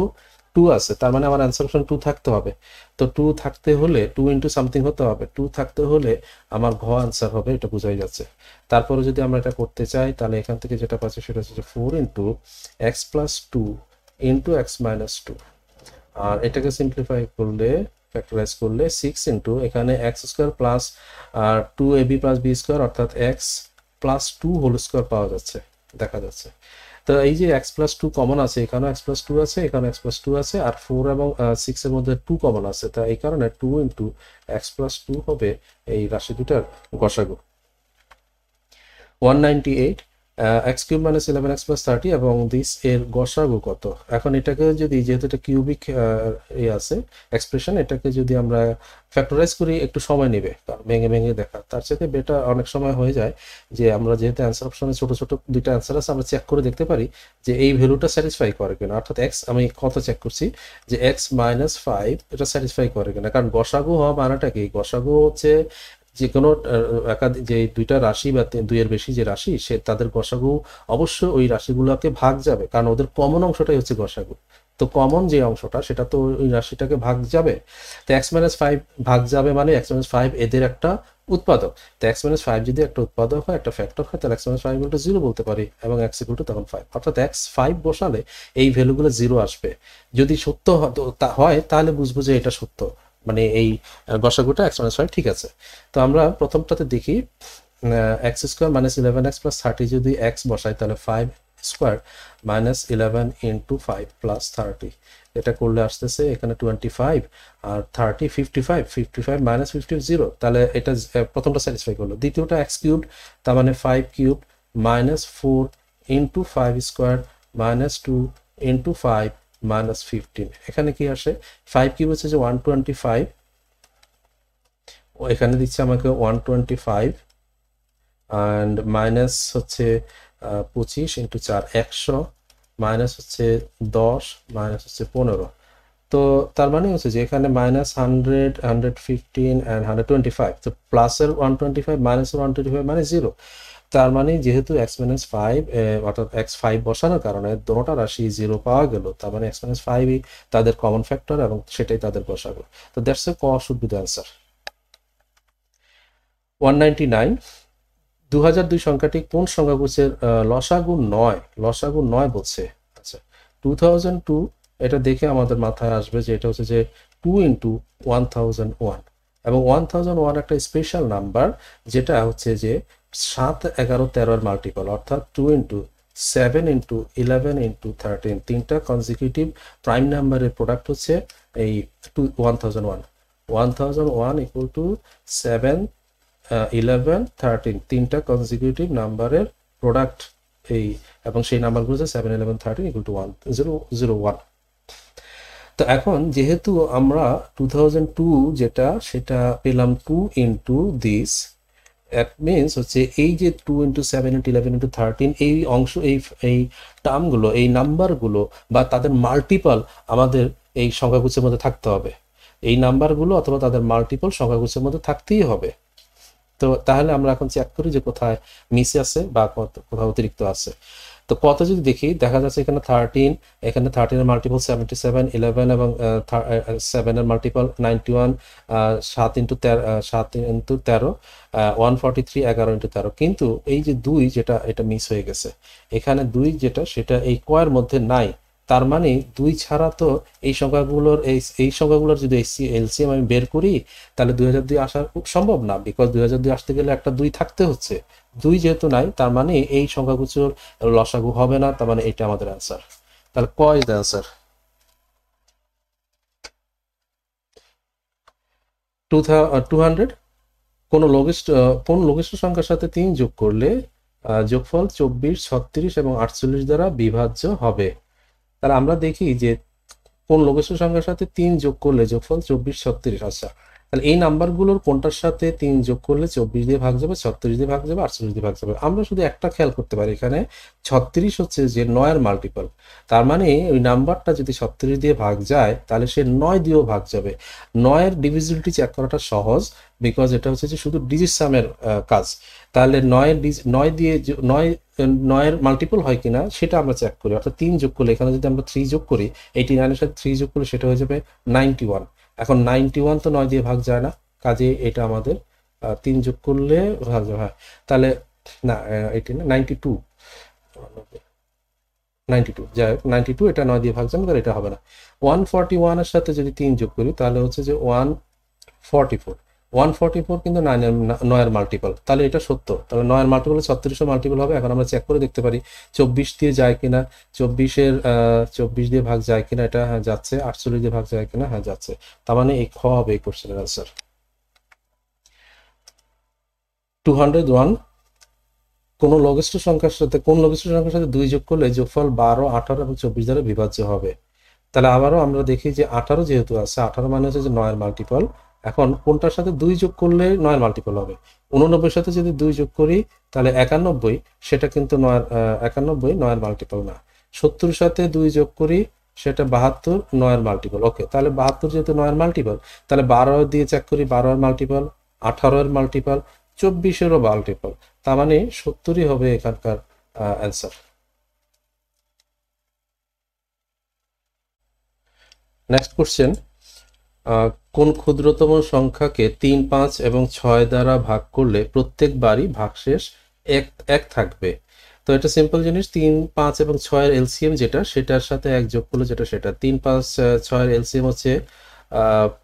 2 আছে, তার মানে আমার অ্যান্সার অপশন 2 থাকতে হবে। তো 2 থাকতে হলে 2 ইন্টু সামথিং হতে হবে, 2 থাকতে হলে আমার ঘ অ্যান্সার হবে, এটা বোঝাই যাচ্ছে। তারপরে যদি আমরা এটা করতে চাই তাহলে এখান থেকে যেটা পাচ্ছি সেটা হচ্ছে 4 into x plus 2 into x minus 2, আর এটাকে সিম্পলিফাই করলে ফ্যাক্টরাইজ করলে 6 ইন্টু এখানে x square plus 2ab plus b square, অর্থাৎ এক্স প্লাস 2 হোল স্কোয়ার পাওয়া যাচ্ছে, দেখা যাচ্ছে। তো এই যে এক্স প্লাস 2 কমন আছে, এখানেও এক্স প্লাস 2 আছে, এখানে এক্স প্লাস 2 আছে, আর 4 এবং 6 এর মধ্যে 2 কমন আছে, তাই এই কারণে 2 ইন্টু এক্স প্লাস 2 হবে এই রাশি দুটার গসাগু। 198 x cube minus 11x plus 30 এবং দিস এর গসাগু কত। এখন এটাকে যদি, যেহেতু এটা কিউবিক আছে এক্সপ্রেশন, এটাকে যদি আমরা ফ্যাক্টরাইজ করি একটু সময় নেবে, কারণ ভেঙে ভেঙে দেখা। তার সাথে বেটার অনেক সময় হয়ে যায় যে আমরা যেহেতু অ্যান্সার অপশনে ছোট ছোট দুইটা অ্যান্সার আছে, আমরা চেক করে দেখতে পারি যে এই ভ্যালুটা স্যাটিসফাই করে কিনা। অর্থাৎ এক্স, আমি কত চেক করছি যে এক্স মাইনাস 5 এটা স্যাটিসফাই করে কিনা। কারণ গসাগু হওয়া মানেটা কি, গসাগু হচ্ছে যে কোনো যে দুইটা রাশি বা দুইয়ের বেশি যে রাশি, সে তাদের গসাগু অবশ্যই ওই রাশিগুলোকে ভাগ যাবে, কারণ ওদের কমন অংশটাই হচ্ছে গসাগু। তো কমন যে অংশটা সেটা তো ওই রাশিটাকে ভাগ যাবে। তো এক্স মাইনাস 5 ভাগ যাবে মানে এক্স মাইনাস 5 এদের একটা উৎপাদক। তো এক্স মাইনাস 5 যদি একটা উৎপাদক হয়, একটা ফ্যাক্টর হয়, তাহলে এক্স মাইনাস 5 ইকুয়াল টু 0 বলতে পারি, এবং এক্স ইকুয়াল টু তখন 5। অর্থাৎ এক্স 5 বসালে এই ভ্যালুগুলো 0 আসবে। যদি সত্য হয় তাহলে বুঝবো যে এটা সত্য, মানে এই গসাগুটা এক্স মাইনাস 5 ঠিক আছে। তো আমরা প্রথমটাতে দেখি x square minus 11x plus 30 যদি এক্স বসাই তাহলে 5 স্কোয়ার মাইনাস 11 ইন্টু 5 প্লাস 30, এটা করলে আসতেছে এখানে 25 আর 30 55, 55 মাইনাস 50 0, তাহলে এটা প্রথমটা স্যাটিসফাই করলো। দ্বিতীয়টা এক্স কিউব, তার মানে 5 cube minus 4 into 5 square minus 2 into 5 minus 15, এখানে কি আসে 5 কিউব হচ্ছে যে 125, এখানে দিচ্ছে আমাকে 125 অ্যান্ড মাইনাস হচ্ছে 25 ইন্টু 4 100 মাইনাস হচ্ছে 10 মাইনাস হচ্ছে 15। তো তার মানে হচ্ছে যে এখানে মাইনাস 100 115 অ্যান্ড 125, তো প্লাসের 125 মাইনাসের 125 মানে 0। তার মানে যেহেতু এক্স মাইনাস 5 অর্থাৎ এক্স 5 বসানোর কারণে দুটোটা রাশি 0 পাওয়া গেল, তার মানে এক্স মাইনাস 5ই তাদের কমন ফ্যাক্টর এবং সেটাই তাদের বসাবো। তো দ্যাটস এ ক শুড বি দ্য অ্যান্সার। 199, 2002 সংখ্যাটি কোন সংখ্যাগুচ্ছের লসাগু নয়, লসাগু নয় বলছে। আচ্ছা 2002, এটা দেখে আমাদের মাথায় আসবে যে এটা হচ্ছে যে 2 ইন্টু 1001, এবং 1001 একটা স্পেশাল নাম্বার, যেটা হচ্ছে যে 7 11 13 এর মাল্টিপল, অর্থাৎ 2 ইন্টু 7 ইন্টু 11 ইন্টু 13, তিনটা কনজিকিউটিভ প্রাইম নাম্বারের প্রোডাক্ট হচ্ছে এই 1001। 1001 ইকুয়াল টু 7 11 13, তিনটা কনজিকিউটিভ নাম্বারের প্রোডাক্ট এই, এবং সেই নাম্বারগুলো হচ্ছে 7 11 13 ইকুয়াল টু 1001। তো এখন যেহেতু আমরা 2002 যেটা সেটা পেলাম 2 ইন্টু দিস, দ্যাট মিনস হচ্ছে এই যে 2 ইন্টু 7 ইন্টু 11 ইন্টু 13 এই অংশ, এই টার্মগুলো, এই নাম্বারগুলো বা তাদের মাল্টিপল আমাদের এই সংখ্যাগুচ্ছের মধ্যে থাকতে হবে। এই নাম্বারগুলো অথবা তাদের মাল্টিপল সংখ্যাগুচ্ছের মধ্যে থাকতেই হবে। তো তাহলে আমরা এখন চেক করি যে কোথায় মিস আছে বা কোথাও অতিরিক্ত আছে। তো কত যদি দেখি, দেখা যাচ্ছে এখানে 13, এখানে 13 এর মাল্টিপল 77, 11 এবং 7 এর মাল্টিপল 91, 7 ইন্টু 13 143, 11 ইন্টু 13, কিন্তু এই যে 2 যেটা, এটা মিস হয়ে গেছে। এখানে 2 যেটা সেটা এই কয়ের মধ্যে নাই, তার মানে 2 ছাড়া তো এই সংখ্যাগুলোর এই সংখ্যাগুলোর যদি এলসিএম আমি বের করি তাহলে 2002 আসা খুব সম্ভব না, বিকজ 2002 আসতে গেলে একটা 2 থাকতে হচ্ছে। 2 যেহেতু নাই, তার মানে এই সংখ্যাগুলোর লসাগু হবে না, তার মানে এটা আমাদের অ্যান্সার। তাহলে ক ইজ দ্য অ্যান্সার। 200, কোন লঘিষ্ঠ সংখ্যার সাথে 3 যোগ করলে যোগফল 24, 36 এবং 48 দ্বারা বিভাজ্য হবে। তাহলে আমরা দেখি যে কোন লঘিষ্ঠ সংখ্যার সাথে 3 যোগ করলে যোগফল 24, 36। আচ্ছা, তাহলে এই নাম্বারগুলোর কোনটার সাথে 3 যোগ করলে 24 দিয়ে ভাগ যাবে, 36 দিয়ে ভাগ যাবে, 48 দিয়ে ভাগ যাবে। আমরা শুধু একটা খেয়াল করতে পারি, এখানে 36 হচ্ছে যে 9 এর মাল্টিপল, তার মানে ওই নাম্বারটা যদি 36 দিয়ে ভাগ যায় তাহলে সে 9 দিয়েও ভাগ যাবে। 9 এর ডিভিজিবিলিটি চেক করাটা সহজ, বিকজ এটা হচ্ছে যে শুধু ডিজিট সামের কাজ। তাহলে 9 দিয়ে 9 এর মাল্টিপল হয় কিনা সেটা আমরা চেক করি, অর্থাৎ 3 যোগ করলে, এখানে যদি আমরা 3 যোগ করি, 89 এর সাথে 3 যোগ করলে সেটা হয়ে যাবে 91। এখন 91 তো 9 দিয়ে ভাগ যায় না, কাজে এটা আমাদের 3 যোগ করলে ভাগ যাবে। হ্যাঁ, তাহলে না 92, 92, যাই হোক 92, এটা 9 দিয়ে ভাগ যাবে, তাহলে এটা হবে না। 141 এর সাথে যদি 3 যোগ করি তাহলে হচ্ছে যে 144, 144 কিন্তু 9 এর মাল্টিপল, তাহলে এটা সত্য। তাহলে 9 এর মাল্টিপল 36 মাল্টিপল হবে। এখন আমরা চেক করে দেখতে পারি 24 দিয়ে যায় কিনা, 24 দিয়ে ভাগ যায় কিনা, এটা হ্যাঁ যাচ্ছে। 48 দিয়ে ভাগ যায় কিনা, হ্যাঁ যাচ্ছে। তার মানে এই খ হবে এই কোশ্চেনের আনসার। 201, কোন লঘিষ্ঠ সংখ্যার সাথে 2 যোগ করলে যোগফল 12, 18 এবং 24 দ্বারা বিভাজ্য হবে। তাহলে আবারও আমরা দেখি যে 18 যেহেতু আছে, 18 মানে হচ্ছে যে 9 এর মাল্টিপল। এখন কোনটার সাথে 2 যোগ করলে 9 এর মাল্টিপল হবে? 89 সাথে যদি 2 যোগ করি তাহলে 91, সেটা কিন্তু 91 9 এর মাল্টিপল না। 70 সাথে 2 যোগ করি সেটা 72 9 এর মাল্টিপল। ওকে, তাহলে 72 যেহেতু 9 এর মাল্টিপল, তাহলে 12 দিয়ে চেক করি, 12 এর মাল্টিপল, 18 এর মাল্টিপল, 24 এরও মাল্টিপল। তার মানে 70ই হবে এখানকার অ্যান্সার। নেক্সট কোশ্চেন, কোন ক্ষুদ্রতম সংখ্যাকে 3, 5 এবং 6 দ্বারা ভাগ করলে প্রত্যেকবারই ভাগশেষ 1 থাকবে? তো এটা সিম্পল জিনিস। 3, 5 এবং 6 এর এলসিএম যেটা, সেটার সাথে 1 যোগ করলে যেটা সেটা। 3, 5, 6 এর এলসিএম হচ্ছে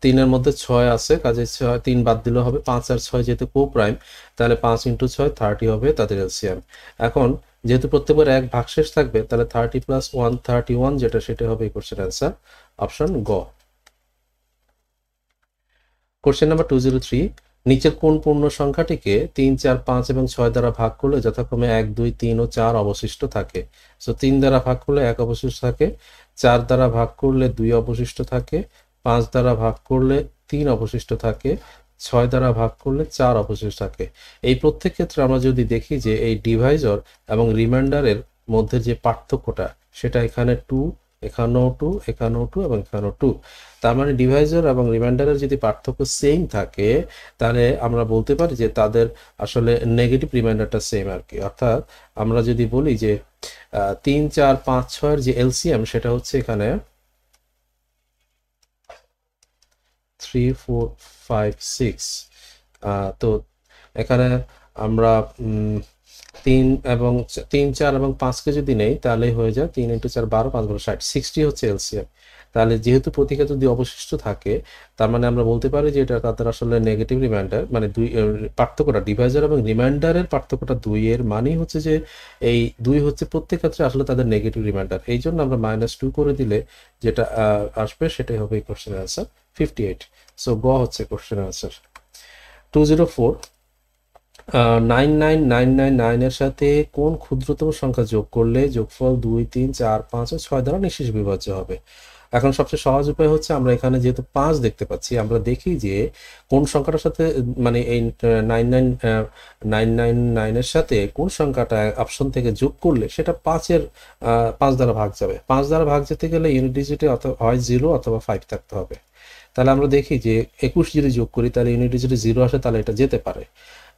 3 এর মধ্যে 6 আছে, কাজে 3 বাদ দিলে হবে 5 আর 6 যেহেতু কো প্রাইম, তাহলে 5 × 6 30 হবে তাদের এলসিএম। এখন যেহেতু প্রত্যেকবার 1 ভাগশেষ থাকবে, তাহলে 30 + 1 31 যেটা, সেটা হবে এই কোশ্চেন অ্যান্সার, অপশন গ। কোশ্চেন নাম্বার 203, নিচের কোন পূর্ণ সংখ্যাটিকে 3, 4, 5 এবং 6 দ্বারা ভাগ করলে যথাক্রমে 1, 2, 3 ও 4 অবশিষ্ট থাকে? সো 3 দ্বারা ভাগ করলে 1 অবশিষ্ট থাকে, 4 দ্বারা ভাগ করলে 2 অবশিষ্ট থাকে, 5 দ্বারা ভাগ করলে 3 অবশিষ্ট থাকে, 6 দ্বারা ভাগ করলে 4 অবশিষ্ট থাকে। এই প্রত্যেক ক্ষেত্রে আমরা যদি দেখি যে এই ডিভাইজর এবং রিমাইন্ডারের মধ্যে যে পার্থক্যটা, সেটা এখানে 2, এখানেও 2, এখানেও 2 এবং এখানেও 2। তার মানে ডিভাইজার এবং রিমাইন্ডারের যদি পার্থক্য সেম থাকে, তাহলে আমরা বলতে পারি যে তাদের আসলে নেগেটিভ রিমাইন্ডারটা সেম আর কি। অর্থাৎ আমরা যদি বলি যে 3, 4, 5, 6 এর যে এলসিএম, সেটা হচ্ছে এখানে 3, 4, 5, 6। তো এখানে আমরা 3, 4 এবং 5কে যদি নেই, তাহলে হয়ে যায় 3 × 4 12, 5 × 60, 60 হচ্ছে এলসিএম। তাহলে যেহেতু প্রতীকে যদি অবশিষ্ট থাকে, তার মানে আমরা বলতে পারি যে এটা তাদের আসলে নেগেটিভ রিমাইন্ডার, মানে পার্থক্যটা ডিভাইজার এবং রিমাইন্ডারের পার্থক্যটা 2 এর মানেই হচ্ছে যে এই 2 হচ্ছে প্রত্যেক ক্ষেত্রে আসলে তাদের নেগেটিভ রিমাইন্ডার। এই জন্য আমরা -2 করে দিলে যেটা আসবে সেটাই হবে এই কোশ্চেনের অ্যান্সার, 58। সো গ হচ্ছে কোশ্চেনের অ্যান্সার। 204, 99999 এর সাথে কোন ক্ষুদ্রতম সংখ্যা যোগ করলে যোগফল 2, 3, 4, 5 ও 6 দ্বারা নিঃশেষ বিভাজ্য হবে? এখন সবচেয়ে সহজ উপায় হচ্ছে, আমরা এখানে যেহেতু 5 দেখতে পাচ্ছি, আমরা দেখি যে কোন সংখ্যাটার সাথে, মানে এই 99999 এর সাথে কোন সংখ্যাটা অপশন থেকে যোগ করলে সেটা 5 দ্বারা ভাগ যাবে। 5 দ্বারা ভাগ যেতে গেলে ইউনিট ডিজিটে হয় 0 অথবা 5 থাকতে হবে। তাহলে আমরা দেখি যে 21 যদি যোগ করি, তাহলে ইউনিট ডিজিটে 0 আসে, তাহলে এটা যেতে পারে।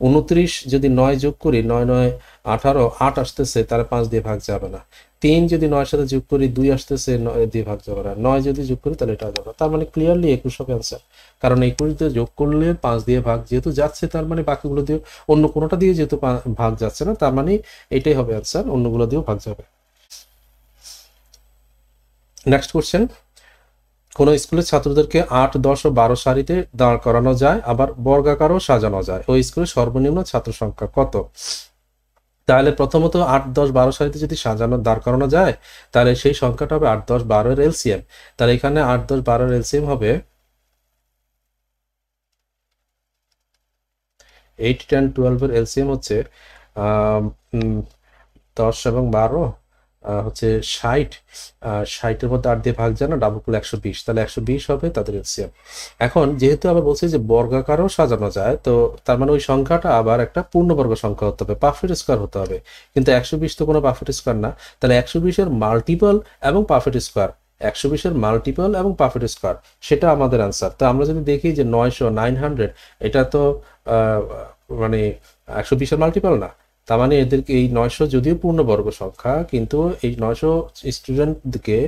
29 যদি 9 যোগ করি, 9, 9, 18, 8 আসতেছে, তাহলে 5 দিয়ে ভাগ যাবে না। 3 যদি 9 সাথে যোগ করি, 2 আসতেছে, 9 দিয়ে ভাগ যাবে না। 9 যদি যোগ করি, তাহলে এটা যাবে না। তার মানে ক্লিয়ারলি 21 হবে অ্যান্সার, কারণ 21 দিয়ে যোগ করলে 5 দিয়ে ভাগ যেহেতু যাচ্ছে, তার মানে বাকিগুলো দিয়ে, অন্য কোনোটা দিয়ে যেহেতু ভাগ যাচ্ছে না, তার মানে এটাই হবে অ্যান্সার, অন্যগুলো দিয়েও ভাগ যাবে। নেক্সট কোশ্চেন, কোন স্কুলের ছাত্রদেরকে 8, 10 ও 12 সারিতে দাঁড় করানো যায়, আবার বর্গাকারও সাজানো যায়, ওই স্কুলের সর্বনিম্ন ছাত্র সংখ্যা কত? তাহলে প্রথমত 8, 10, 12 সারিতে যদি দাঁড় করানো যায়, তাহলে সেই সংখ্যাটা হবে 8, 10, 12 এর এলসিএম। তাহলে এখানে 8, 10, 12 এর এলসিএম হবে 8, 10, 12 এর এলসিএম হচ্ছে 10 এবং 12 হচ্ছে 60। 60-এর মধ্যে 8 দিয়ে ভাগ যায় না, ডাবল করলে 120, তাহলে 120 হবে তাদের এলসিএম। এখন যেহেতু আবার বলছি যে বর্গাকারও সাজানো যায়, তো তার মানে ওই সংখ্যাটা আবার একটা পূর্ণবর্গ সংখ্যা হতে হবে, পারফেক্ট স্কোয়ার হতে হবে। কিন্তু 120 তো কোনো পারফেক্ট স্কোয়ার না, তাহলে 120-এর মাল্টিপল এবং পারফেক্ট স্কোয়ার, 120-এর মাল্টিপল এবং পারফেক্ট স্কোয়ার, সেটা আমাদের অ্যান্সার। তো আমরা যদি দেখি যে 900, 900, এটা তো মানে 120-এর মাল্টিপল না। তার মানে এদেরকে এই 900 যদিও পূর্ণবর্গ সংখ্যা, কিন্তু এই 900 স্টুডেন্টকে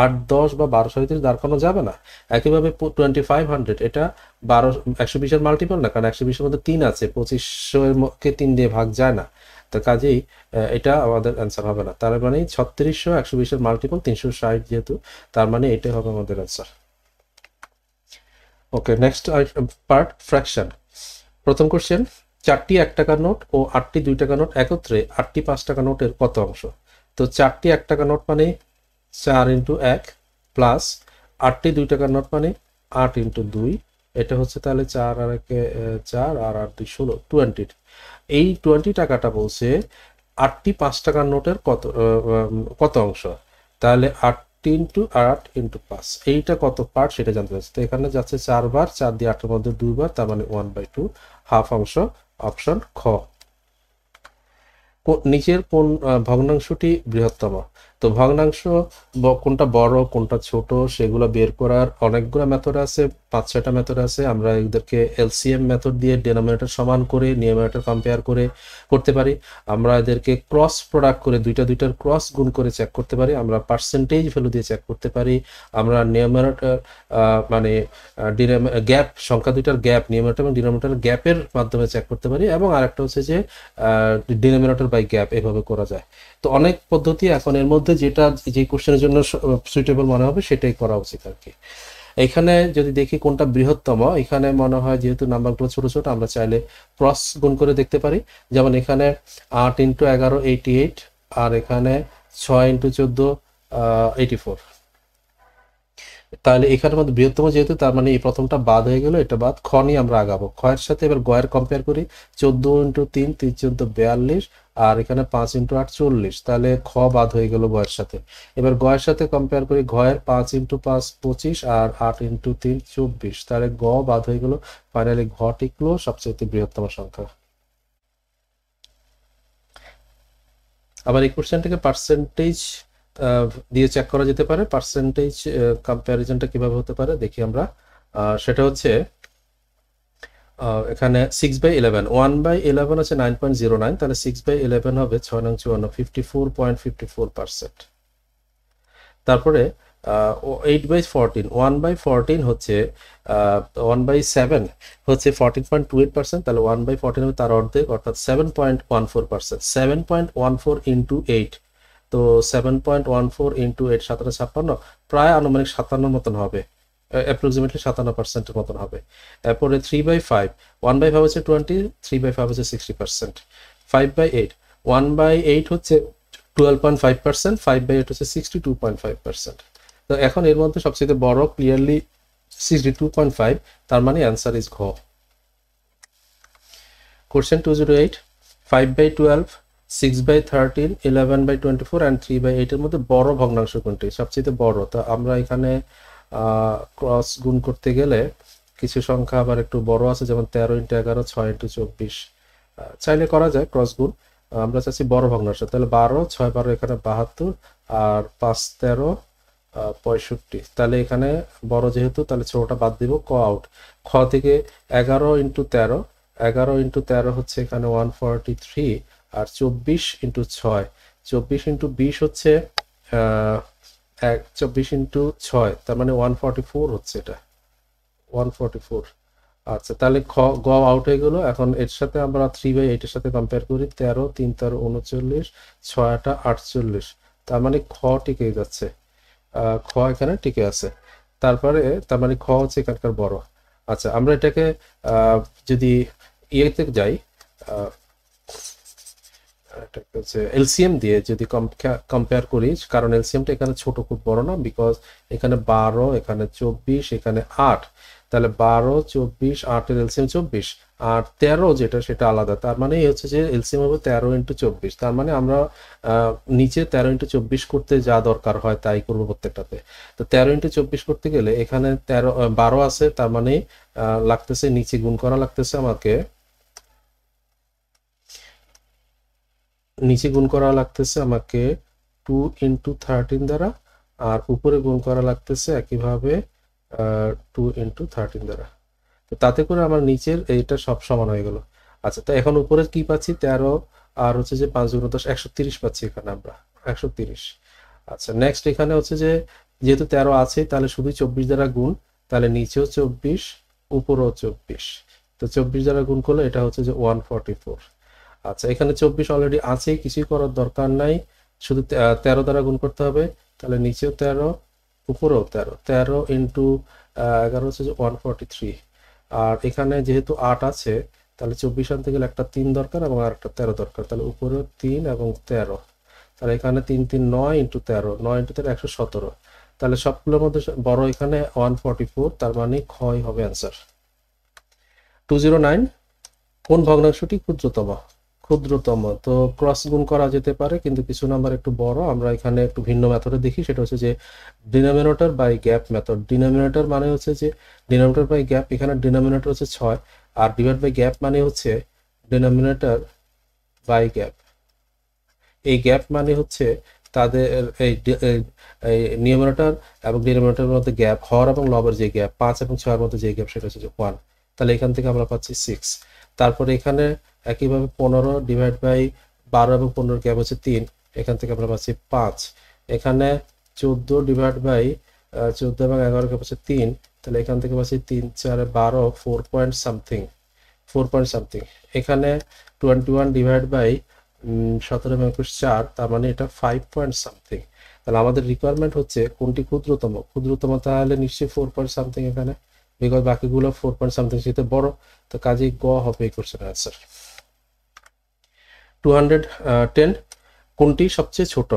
8, 10 বা 12 সারিতে দাঁড় করানো যাবে না। একইভাবে 2500, এটা 120-এর মাল্টিপল না, কারণ 120-এর মধ্যে 3 আছে, 2500-কে 3 দিয়ে ভাগ যায় না। তো কাজেই এটা আমাদের অ্যান্সার হবে না। তার মানে 3600 120-এর মাল্টিপল 360 যেহেতু, তার মানে এটাই হবে আমাদের অ্যান্সার। ওকে, নেক্সট পার্ট, ফ্র্যাকশন। প্রথম কোশ্চেন, 4টি 1 টাকার নোট ও 8টি 2 টাকার নোট একত্রে 8টি 5 টাকা নোটের কত অংশ? তো 4টি 1 টাকার নোট মানে 4 × 1 প্লাস 8টি 2 টাকার নোট মানে 8 × 2 এটা হচ্ছে তাহলে 4 আর 4 আর 2 16 20। এই 20 টাকাটা বলছে 8টি 5 টাকার নোটের কত অংশ, তাহলে 8 ইন্টু 8 ইন্টু 5 এইটা কত পার্ট সেটা জানতে চাচ্ছি। তো এখানে যাচ্ছে 4 বার, 4 দিয়ে 8 এর মধ্যে 2 বার, তার মানে 1/2, হাফ অংশ, অপশন খ। নিচের কোন ভগ্নাংশটি বৃহত্তম? তো ভগ্নাংশ কোনটা বড় কোনটা ছোট সেগুলো বের করার অনেকগুলো মেথড আছে, 5-6টা মেথড আছে। আমরা এদেরকে এলসিএম মেথড দিয়ে ডিনোমিনেটর সমান করে নিউমারেটর কম্পেয়ার করে করতে পারি। আমরা এদেরকে ক্রস প্রোডাক্ট করে দুইটার ক্রস গুণ করে চেক করতে পারি। আমরা পার্সেন্টেজ ভ্যালু দিয়ে চেক করতে পারি। আমরা নিউমারেটর মানে গ্যাপ, সংখ্যা দুইটার গ্যাপ, নিউমারেটর এবং ডিনোমিনেটর গ্যাপের মাধ্যমে চেক করতে পারি। এবং আরেকটা হচ্ছে যে ডিনোমিনেটর বাই গ্যাপ, এভাবে করা যায়। তো অনেক পদ্ধতি, এখন এর মধ্যে যেটা যে কোশ্চেনের জন্য সুইটেবল মনে হবে সেটাই করা উচিত আর কি। এখানে যদি দেখি কোনটা বৃহত্তম, এখানে মনে হয় যেহেতু নাম্বারগুলো ছোট ছোট আমরা চাইলে ক্রস গুণ করে দেখতে পারি। যেমন এখানে 8 ইন্টু 11 88, আর এখানে 6 ইন্টু 14 84। তাহলে এখানের মধ্যে বৃহত্তম যেহেতু, তার মানে এই প্রথমটা বাদ হয়ে গেল, এটা বাদ। খ নিয়ে আমরা আগাবো। খয়ের সাথে এবার গয়ের কম্পেয়ার করি। 14 ইন্টু 3 3 14 42, আর এখানে 5 ইন্টু 8 40। তাহলে খ বাদ হয়ে গেল গয়ের সাথে। এবার গয়ের সাথে কম্পেয়ার করি। গয়ের 5 ইন্টু 5 25, আর 8 ইন্টু 3 24। তাহলে গ বাদ হয়ে গেল। ফাইনালি ঘ টিকলো সবচেয়ে বৃহত্তম সংখ্যা। আবার এই কোশ্চেনটাকে পার্সেন্টেজ দিয়ে চেক করা যেতে পারে। পার্সেন্টেজ কম্প্যারিজনটা কিভাবে হতে পারে দেখি আমরা। সেটা হচ্ছে এখানে 6/11, 1/11 হচ্ছে 9.09, তাহলে 6/11 হবে 6 নং 54, 54.54%। তারপরে 8/14, 1/14 হচ্ছে 1/7 হচ্ছে 14.28%, তাহলে 1/14 হবে তার অর্ধেক, অর্থাৎ 7.14%। 7.14 ইন্টু 8, তো 7.14 ইন্টু 8 57, প্রায় আনুমানিক 57 মতন হবে, অ্যাপ্রক্সিমেটলি 57%-এর মতন হবে। এরপরে 3/5, 1/5 হচ্ছে 20, 3/5 হচ্ছে 60%। 5/8, 1/8 হচ্ছে 12.5%, 5/8 হচ্ছে 62.5%। তো এখন এর মধ্যে সবচেয়ে বড় ক্লিয়ারলি 62.5, তার মানে অ্যান্সার ইজ ঘ। কোশ্চেন 208, 5/12, 6/13, 11/24 and 3/8 এর মধ্যে বড় ভগ্নাংশ কোনটি? সবচেয়ে বড়। তো আমরা এখানে ক্রস গুণ করতে গেলে কিছু সংখ্যা আবার একটু বড় আছে, যেমন 13 ইন্টু 11, 6 ইন্টু 24। চাইলে করা যায় ক্রস গুণ। আমরা চাচ্ছি বড় ভগ্নাংশ, তাহলে 12, 6 12 এখানে 72, আর 5 13 65। তাহলে এখানে বড় যেহেতু, তাহলে ছোটটা বাদ দিব, ক আউট। খ থেকে 11 ইন্টু 13, 11 ইন্টু 13 হচ্ছে এখানে 143, আর 24 ইন্টু 6, 24 ইন্টু 20 হচ্ছে 24 ইন্টু 6, তার মানে 144 হচ্ছে এটা, 144। আচ্ছা, তাহলে গ আউট হয়ে গেল। এখন এর সাথে আমরা 3/8 এর সাথে কম্পেয়ার করি। 13 3 13 39, 6 8 48, তার মানে খ টিকে যাচ্ছে, খ এখানে টিকে আছে। তারপরে তার মানে খ হচ্ছে এখানকার বড়। আচ্ছা, আমরা এটাকে যদি ইয়েতে যাই, এলসিএম দিয়ে যদি কম্পেয়ার করি, কারণ এলসিএমটা এখানে ছোট, খুব বড় না, বিকজ এখানে 12, এখানে 24, এখানে 8, তাহলে 12 24 8 এর এলসিএম 24, আর 13 যেটা সেটা আলাদা। তার মানে হচ্ছে যে এলসিএম হবে 13 ইন্টু 24। তার মানে আমরা নিচে 13 ইন্টু 24 করতে যা দরকার হয় তাই করবো প্রত্যেকটাতে। তো 13 ইন্টু 24 করতে গেলে এখানে 12 আছে, তার মানে লাগতেছে নিচে গুণ করা লাগতেছে আমাকে, নিচে গুণ করা লাগতেছে আমাকে 2 ইন্টু 13 দ্বারা, আর উপরে গুণ করা লাগতেছে একইভাবে 2 ইন্টু 13 দ্বারা। তো তাতে করে আমার নিচের এইটা সব সমান হয়ে গেল। আচ্ছা, তো এখন উপরে কি পাচ্ছি? 13 আর হচ্ছে যে 5 গুণ 10 130 পাচ্ছি এখানে আমরা, 130। আচ্ছা, নেক্সট এখানে হচ্ছে যে যেহেতু 13 আছে, তাহলে শুধু 24 দ্বারা গুণ, তাহলে নিচেও 24 উপরেও 24, তো 24 দ্বারা গুণ করলে এটা হচ্ছে যে 144। আচ্ছা, এখানে 24 অলরেডি আছে, কিছুই করার দরকার নাই, শুধু 13 দ্বারা গুণ করতে হবে। তাহলে নিচেও 13 উপরেও 13, 13 ইন্টু 11 হচ্ছে যে 143। আর এখানে যেহেতু 8 আছে, তাহলে 24 আনতে গেলে একটা 3 দরকার এবং আর একটা 13 দরকার, তাহলে উপরেও 3 এবং 13, তাহলে এখানে 3 3 9 ইন্টু 13, 9 ইন্টু 13 117। তাহলে সবগুলোর মধ্যে বড় এখানে 144, তার মানে ক্ষয় হবে অ্যান্সার। 209 কোন ভগ্নাংশটি ক্ষুদ্রতম? তো ক্রস গুণ করা যেতে পারে, কিন্তু কিছু নাম্বার একটু বড়, আমরা এখানে একটু ভিন্ন মেথডে দেখি। সেটা হচ্ছে যে denominator by gap method. Denominator মানে হচ্ছে যে ডিনোমিনেটর বাই গ্যাপ, এখানে ডিনোমিনেটর হচ্ছে 6 আর ডিভাইড বাই গ্যাপ মানে হচ্ছে ডিনোমিনেটর বাই গ্যাপ। এই গ্যাপ মানে হচ্ছে তাদের এই নিউমারেটর এবং ডিনোমিনেটরের মধ্যে গ্যাপ, হর এবং লবের যে গ্যাপ, 5 এবং 6 এর মধ্যে যে গ্যাপ সেটা হচ্ছে 1। তাহলে এখান থেকে আমরা পাচ্ছি 6। তারপরে এখানে একইভাবে 15 ডিভাইড বাই 12 এবং 15 গ্যাপ হচ্ছে 3, এখান থেকে আমরা পাচ্ছি 5। এখানে 14 ডিভাইড বাই 14 এবং 11 গ্যাপ হচ্ছে 3, তাহলে এখান থেকে পাচ্ছি 3 4 12 4 পয়েন্ট সামথিং। এখানে 21 ডিভাইড বাই 17 এবং 21 4, তার মানে এটা 5 পয়েন্ট সামথিং। তাহলে আমাদের রিকোয়ারমেন্ট হচ্ছে কোনটি ক্ষুদ্রতম। তাহলে নিশ্চয়ই 4 পয়েন্ট সামথিং এখানে, বিকজ বাকিগুলো 4 পয়েন্ট সামথিং সেটা বড়, তো কাজেই গ হবে এই কোশ্চেনের অ্যান্সার। 210 কোনটি সবচেয়ে ছোট?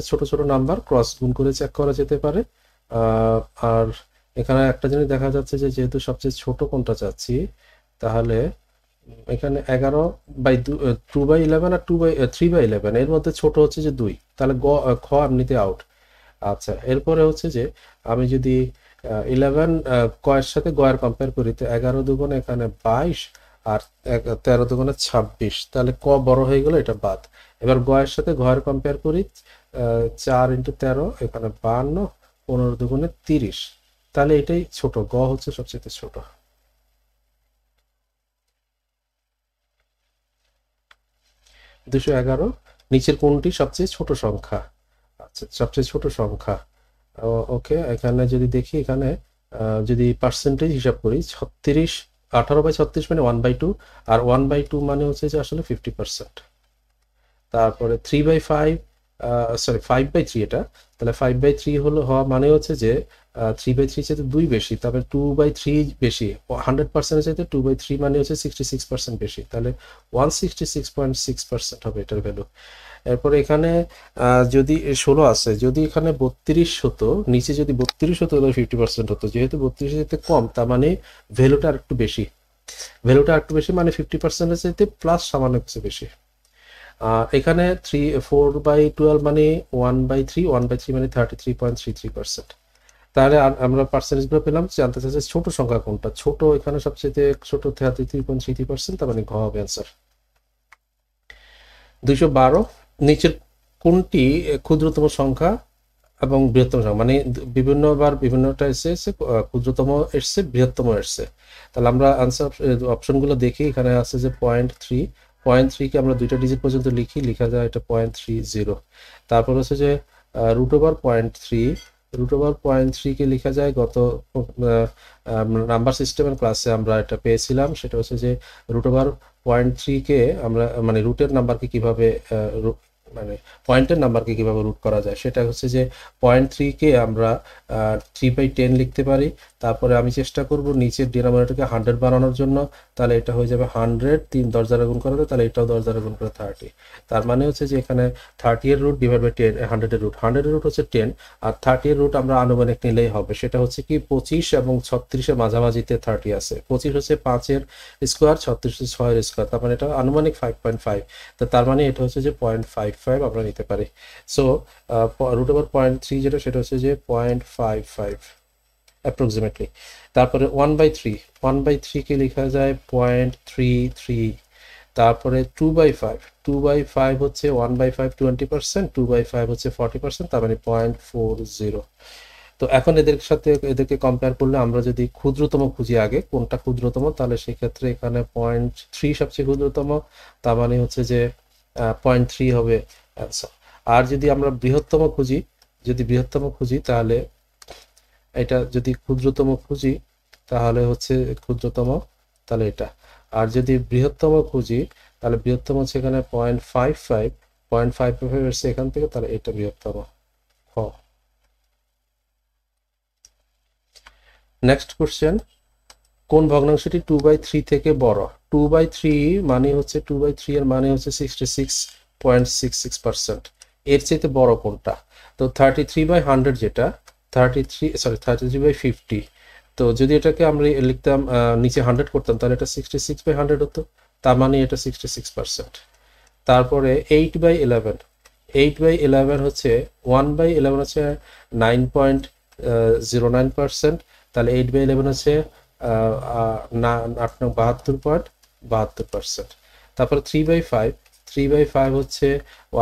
ছোট ছোট নাম্বার ক্রস গুণ করে চেক করা যেতে পারে। আর এখানে একটা জিনিস দেখা যাচ্ছে যে যেহেতু সবচেয়ে ছোট কোনটা চাচ্ছি, তাহলে এখানে 11/2/11 আর 3/11 এর মধ্যে ছোট হচ্ছে যে 2, তাহলে খ এমনিতে আউট। আচ্ছা, এরপরে হচ্ছে যে আমি যদি 11 কয়ের সাথে গয়ের কম্পেয়ার করি, তো 11 দুগুণে এখানে 22 আর 13 দুগুণে 26, তাহলে ক বড় হয়ে গেল, এটা বাদ। এবার গয়ের সাথে ঘয়ের কম্পেয়ার করি, 4 × 13 এখানে 52, 15 দুগুণে 30, তাহলে এটাই ছোট, গ হচ্ছে সবচেয়ে ছোট। 211 নিচের কোনটি সবচেয়ে ছোট সংখ্যা? আচ্ছা, সবচেয়ে ছোট সংখ্যা, ওকে। এখানে যদি দেখি, এখানে যদি পার্সেন্টেজ হিসাব করি, 18/36 মানে 1/2, আর 1/2 মানে হচ্ছে যে আসলে 50%। তারপরে 3/5 5/3 এটা, তাহলে 5/3 হওয়া মানে হচ্ছে যে 3/3 চাইতে 2 বেশি, তবে 2/3 বেশি, 100% চাইতে 2/3 মানে হচ্ছে 66% বেশি, তাহলে 166.6% হবে এটার ভ্যালু। এরপরে এখানে যদি 16 আছে, যদি এখানে 32 হতো, নিচে যদি 32 হতো তাহলে 50% হতো, যেহেতু 32 চাইতে কম, তার মানে ভ্যালুটা আরেকটু বেশি, মানে 50% চাইতে প্লাস সামান্য কিছু বেশি। এখানে 4/12 মানে 1/3, 1/3 মানে 33.33%। তাহলে আমরা পার্সেন্টেজগুলো পেলাম। জানতে চাইছে ছোট সংখ্যা কোনটা। ছোট এখানে সবচেয়ে ছোট 33.33%, তার মানে ঘ হবে অ্যান্সার। 212 নিচের কোনটি ক্ষুদ্রতম সংখ্যা এবং বৃহত্তম সংখ্যা, মানে বিভিন্নবার বিভিন্নটা এসেছে, ক্ষুদ্রতম এসছে, বৃহত্তম এসছে। তাহলে আমরা আনসার অপশনগুলো দেখি। এখানে আছে যে 0.3 কে আমরা 2টা ডিজিট পর্যন্ত লিখা যায়, এটা 0.30। তারপর হচ্ছে যে √/0.3 কে লিখা যায়, গত নাম্বার সিস্টেমের ক্লাসে আমরা এটা পেয়েছিলাম। সেটা হচ্ছে যে √/0.3 কে আমরা মানে রুটের নাম্বারকে কিভাবে মানে পয়েন্টের নাম্বারকে কিভাবে রুট করা যায়, সেটা হচ্ছে যে 0.3 কে আমরা 3/10 লিখতে পারি। তারপরে আমি চেষ্টা করব নিচের ডিনোমিনেটরকে 100 বানানোর জন্য, তাহলে এটা হয়ে যাবে 100, 3 10 দ্বারা গুণ করা যায়, তাহলে এটাও 10 দ্বারা গুণ করে 30। তার মানে হচ্ছে যে এখানে 30 এর রুট ডিভাইড বাই 10, 100 এর রুট, 100 এর রুট হচ্ছে 10, আর 30 এর রুট আমরা আনুমানিক নিলেই হবে। সেটা হচ্ছে কি 25 এবং 36 এর মাঝামাঝিতে 30 আছে। 25 হচ্ছে 5 এর স্কোয়ার, 36 হচ্ছে 6 এর স্কোয়ার, তার মানে এটা আনুমানিক 5.5, তো তার মানে এটা হচ্ছে যে 0.55 আমরা নিতে পারি। সো √/0.3 যেটা, সেটা হচ্ছে যে 0.55 অ্যাপ্রক্সিমেটলি। তারপরে 1/3 কে লেখা যায় 0.33। তারপরে 2/5 হচ্ছে 1/5 20%, 2/5 হচ্ছে 40%, তার মানে 0.40। তো এখন এদেরকে কম্পেয়ার করলে আমরা যদি ক্ষুদ্রতম খুঁজি আগে কোনটা ক্ষুদ্রতম, তাহলে সেক্ষেত্রে এখানে 0.3 সবচেয়ে ক্ষুদ্রতম, তার মানে হচ্ছে যে 0.3 হবে অ্যান্সার। আর যদি আমরা বৃহত্তম খুঁজি, তাহলে এটা যদি ক্ষুদ্রতম খুঁজি তাহলে হচ্ছে ক্ষুদ্রতম, তাহলে এটা। আর যদি বৃহত্তম খুঁজি, তাহলে বৃহত্তম হচ্ছে এখানে 0.55 এসছে এখান থেকে, তাহলে এটা বৃহত্তম। নেক্সট কোশ্চেন, কোন ভগ্নাংশটি 2/3 থেকে বড়? 2/3 মানে হচ্ছে 2/3 এর মানে হচ্ছে 66.66%। এর চাইতে বড় কোনটা? তো 33/100 যেটা, 33/50, তো যদি এটাকে আমরা লিখতাম নিচে 100 করতাম তাহলে এটা 66/100 হতো, তার মানে এটা 66%। তারপরে 8/11, 8/11 হচ্ছে 1/11 হচ্ছে 9.09%, তাহলে 8/11 হচ্ছে 72.72%। তারপরে 3/5, 3/5 হচ্ছে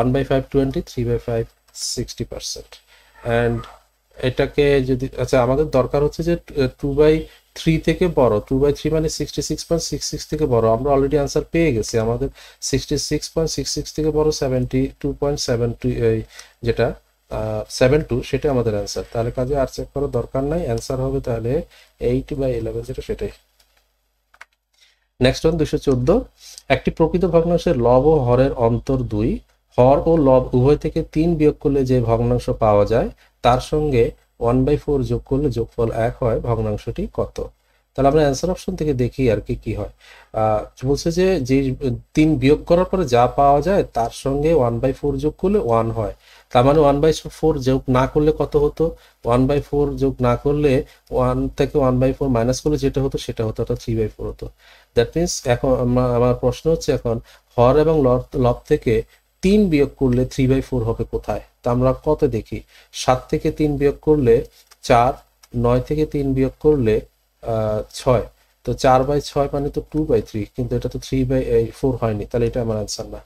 1/5 20, 3/5 60%। অ্যান্ড এটাকে যদি আচ্ছা আমাদের দরকার হচ্ছে যে 2/3 থেকে বড়, 2/3 মানে 66.66 থেকে বড়, আমরা অলরেডি আনসার পেয়ে গেছি, আমাদের 66.66 থেকে বড় 72.72 যেটা 72 সেটা আমাদের অ্যান্সার। তাহলে কাজে আর চেক করার দরকার নাই, অ্যান্সার হবে তাহলে 8/11 যেটা সেটাই। নেক্সট ওয়ান 214, একটি প্রকৃত ভগ্নাংশের লব ও হরের অন্তর 2, হর ও লব উভয় থেকে 3 বিয়োগ করলে যে ভগ্নাংশ পাওয়া যায় তার সঙ্গে 1/4 যোগ করলে যোগফল 1 হয়, ভগ্নাংশটি কত? তাহলে আমরা অ্যান্সার অপশন থেকে দেখি আর কি হয়। বলছে যে 3 বিয়োগ করার পরে যা পাওয়া যায় তার সঙ্গে 1/4 যোগ করলে 1 হয়, তার মানে 1/4 যোগ না করলে কত হতো? 1/4 যোগ না করলে 1 থেকে 1/4 মাইনাস করলে যেটা হতো সেটা হতো, ওটা 3/4 হতো। দ্যাট মিনস এখন আমার প্রশ্ন হচ্ছে এখন হর এবং লব থেকে 3 বিয়োগ করলে 3/4 হবে কোথায়? তা আমরা কত দেখি, 7 থেকে 3 বিয়োগ করলে 4, 9 থেকে 3 বিয়োগ করলে 6, তো 4/6 মানে তো 2/3, কিন্তু এটা তো 3/4 হয়নি, তাহলে এটা আমার অ্যান্সার না।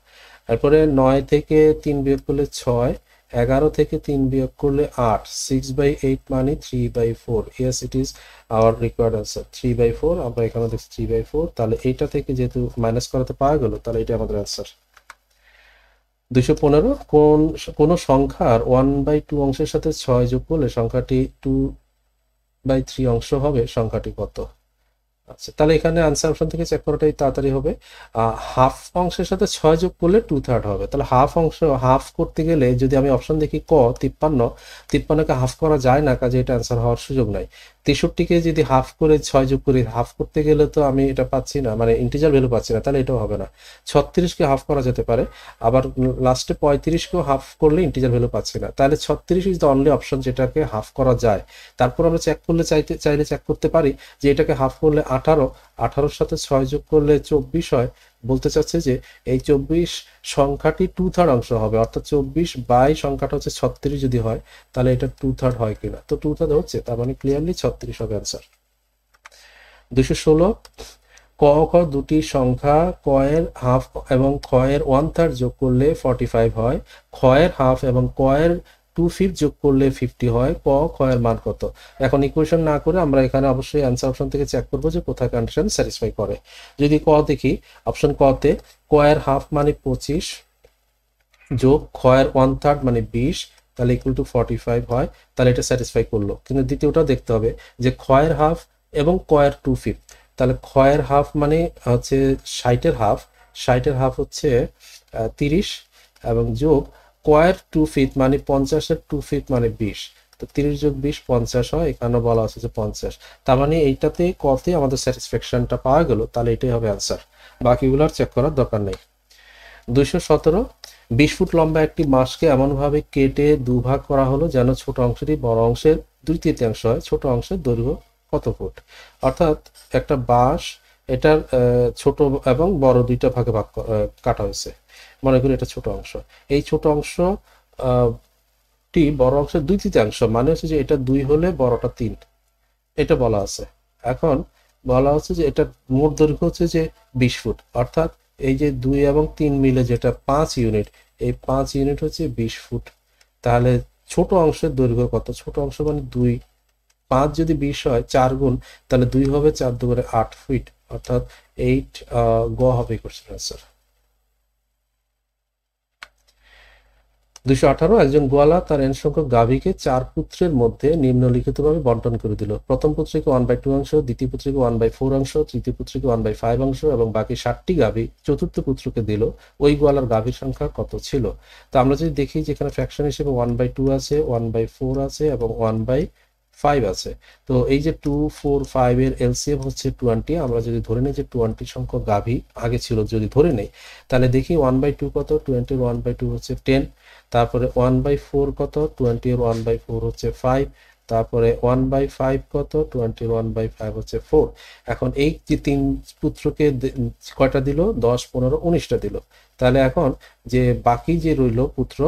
তারপরে 9 থেকে 3 বিয়োগ করলে 6, 11 থেকে 3 বিয়োগ করলে 8, 6/8 মানে 3/4। Yes, it is our required answer 3/4। আমরা এখানে দেখছি 3/4, তাহলে এইটা থেকে যেহেতু মাইনাস করাতে পাওয়া গেল তাহলে এটা আমাদের অ্যান্সার। 215, কোন সংখ্যার 1/2 অংশের সাথে 6 যোগ করলে সংখ্যাটি 2/3 অংশ হবে, সংখ্যাটি কত? আচ্ছা, তাহলে এখানে আনসার অপশন থেকে চেক করাটাই তাড়াতাড়ি হবে। হাফ অংশের সাথে 6 যোগ করলে 2/3 হবে, তাহলে হাফ অংশ হাফ করতে গেলে যদি আমি অপশন দেখি 53কে হাফ করা যায় না, কাজে এটা আনসার হওয়ার সুযোগ নাই। 63কে যদি হাফ করে 6 যোগ করি, হাফ করতে গেলে তো আমি এটা পাচ্ছি না, মানে ইন্টিজার ভ্যালু পাচ্ছি না, তাহলে এটাও হবে না। 36কে হাফ করা যেতে পারে, আবার লাস্টে 35কেও হাফ করলে ইন্টিজার ভ্যালু পাচ্ছি না, তাহলে 36 ইজ দ্য অনলি অপশন যেটাকে হাফ করা যায়। তারপর আমরা চেক করলে চাইলে চেক করতে পারি যে এটাকে হাফ করলে 18, 18-র সাথে 6 যোগ করলে 24 হয়, বলতে চাচ্ছে যে এই 24 সংখ্যাটি 2/3 অংশ হবে, অর্থাৎ 24 বাই সংখ্যাটা হচ্ছে 36 যদি হয় তাহলে এটা 2/3 হয় কিনা, তো 2/3 হচ্ছে, তার মানে ক্লিয়ারলি 36 হবে অ্যান্সার। 216, ক খ দুটি সংখ্যা ক এর হাফ এবং খ এর 1/3 যোগ করলে 45 হয়, খ এর হাফ এবং ক এর 2/5 যোগ করলে 50 হয়, খ এর মান কত? এখন ইকুয়েশন না করে আমরা এখানে অবশ্যই অ্যান্সার অপশন থেকে চেক করবো যে কোথায় কন্ডিশন স্যাটিসফাই করে। যদি ক দেখি, অপশন ক তে ক এর হাফ মানে 25 যোগ খ এর 1/3 মানে 20, তাহলে ইকুয়াল টু 45 হয়, তাহলে এটা স্যাটিসফাই করলো। কিন্তু দ্বিতীয়টা দেখতে হবে যে খ এর হাফ এবং ক এর 2/5, তাহলে খ এর হাফ মানে হচ্ছে 60-এর হাফ, 60-এর হাফ হচ্ছে 30, এবং যোগ ক এর 2/5 মানে 50-এর 2/5 মানে 20, তো 30 যোগ 20 50 হয়, এখানে বলা আছে যে 50, তার মানে এইটাতে কতে আমাদের স্যাটিসফ্যাকশনটা পাওয়া গেল, তাহলে এটাই হবে অ্যান্সার, বাকিগুলো আর চেক করার দরকার নেই। 217, 20 ফুট লম্বা একটি বাঁশকে এমনভাবে কেটে দুভাগ করা হলো যেন ছোট অংশটি বড় অংশের 2/3 হয়, ছোট অংশের দৈর্ঘ্য কত ফুট? অর্থাৎ একটা বাঁশ, এটার ছোট এবং বড় দুইটা ভাগে কাটা হয়েছে, মনে করি এটা ছোট অংশ, এই ছোট অংশ টি বড় অংশের 2/3, মানে হচ্ছে যে এটা 2 হলে বড়টা 3, এটা বলা আছে। এখন বলা হচ্ছে যে এটা মোট দৈর্ঘ্য হচ্ছে যে 20 ফুট, অর্থাৎ এই যে 2 এবং 3 মিলে যেটা 5 ইউনিট, এই 5 ইউনিট হচ্ছে 20 ফুট। তাহলে ছোট অংশের দৈর্ঘ্য কত? ছোট অংশ মানে 2, 5 যদি 20 হয় 4 গুণ, তাহলে 2 হবে 4 2 8 ফিট, অর্থাৎ 8 গ হবে কোশ্চেন আনসার। 218, একজন গোয়ালা তার n সংখ্যক গাভীকে 4 পুত্রের মধ্যে নিম্নলিখিতভাবে বন্টন করে দিল। প্রথম পুত্রকে 1/2 অংশ, দ্বিতীয় পুত্রকে 1/4 অংশ, তৃতীয় পুত্রকে 1/5 অংশ এবং বাকি 60টি গাভী চতুর্থ পুত্রকে দিল। ওই গোয়ালার গাভীর সংখ্যা কত ছিল? তো আমরা যদি দেখি যেখানে ফ্র্যাকশন হিসেবে 1/2 আছে, 1/4 আছে এবং 1/5 আছে, তো এই যে 2 4 5 এর এলসিএম হচ্ছে 20। আমরা যদি ধরে নিই যে 20 সংখ্যক গাভী আগে ছিল, যদি ধরে নেই তাহলে দেখি 1/2 কত, 20 এর 1/2 হচ্ছে 10, তারপরে 1/4 কত, 20 এর 1/4 হচ্ছে 5, তারপরে 1/5 কত, 21/5 হচ্ছে 4। এখন এই যে 3 পুত্রকে কয়টা দিল, 10, 15, 19টা দিল। তাহলে এখন যে বাকি যে রইল পুত্র,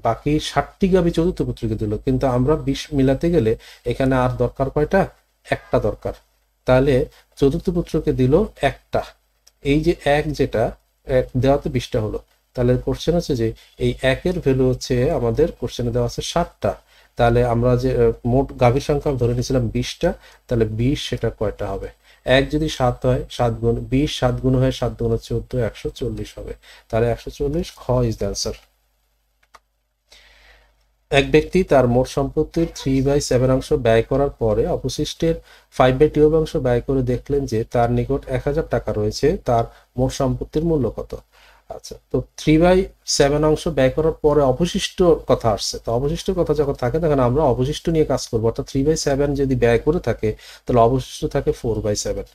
বাকি 60টি গাভী চতুর্থ পুত্রকে দিল, কিন্তু আমরা 20 মিলাতে গেলে এখানে আর দরকার কয়টা, একটা দরকার। তাহলে চতুর্থ পুত্রকে দিল একটা। এই যে এক, যেটা এক দেওয়াতে 20টা হলো। তাহলে কোশ্চেন হচ্ছে যে এই একের ভ্যালু হচ্ছে আমাদের কোশ্চেনে দেওয়া আছে 60টা। তাহলে আমরা যে মোট গাভীর সংখ্যা ধরে নিয়েছিলাম 20টা, তাহলে 20 সেটা কয়টা হবে? এক যদি 7 হয়, 7 গুণ 20, 7 গুণ হয় 7 গুণ 14, 140 হবে। তাহলে 140, খ ইজ দ্য অ্যান্সার। এক ব্যক্তি তার মোট সম্পত্তির 3/7 অংশ ব্যয় করার পরে অবশিষ্টের 5/12 অংশ ব্যয় করে দেখলেন যে তার নিকট 1000 টাকা রয়েছে। তার মোট সম্পত্তির মূল্য কত? আচ্ছা, তো 3/7 অংশ ব্যয় করার পরে অবশিষ্ট কথা আসছে। তো অবশিষ্ট কথা যখন থাকে তখন আমরা অবশিষ্ট নিয়ে কাজ করবো। অর্থাৎ 3/7 যদি ব্যয় করে থাকে তাহলে অবশিষ্ট থাকে 4/7।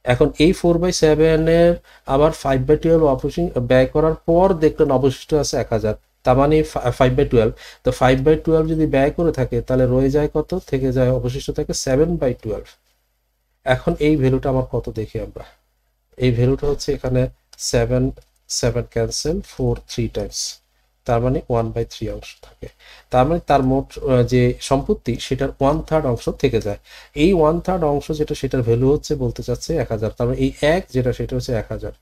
এখন এই 4/7 এর আবার 5/12 ব্যয় করার পর দেখলেন অবশিষ্ট আছে 1000, তার মানে 5/12। তো 5/12 যদি ব্যয় করে থাকে তাহলে রয়ে যায় কত, থেকে যায় অবশিষ্ট থাকে 7/12। এখন এই ভ্যালুটা আমার কত দেখি আমরা। এই ভ্যালুটা হচ্ছে এখানে 7, 7 ক্যান্সেল, 4 3 টাইমস, তার মানে 1/3 অংশ থাকে। তার মানে তার মোট যে সম্পত্তি সেটার 1/3 অংশ থেকে যায়। এই 1/3 অংশ যেটা, সেটার ভ্যালু হচ্ছে বলতে চাচ্ছে 1000। তার মানে এই এক যেটা, সেটা হচ্ছে 1000।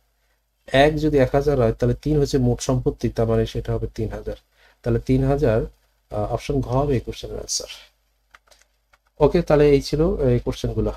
এক যদি 1000 হয় তাহলে 3 হচ্ছে মোট সম্পত্তি, তার মানে সেটা হবে 3000। তাহলে 3000, অপশন ঘ হবে এই কোশ্চেনের অ্যান্সার। ওকে, তাহলে এই ছিল এই কোশ্চেনগুলো।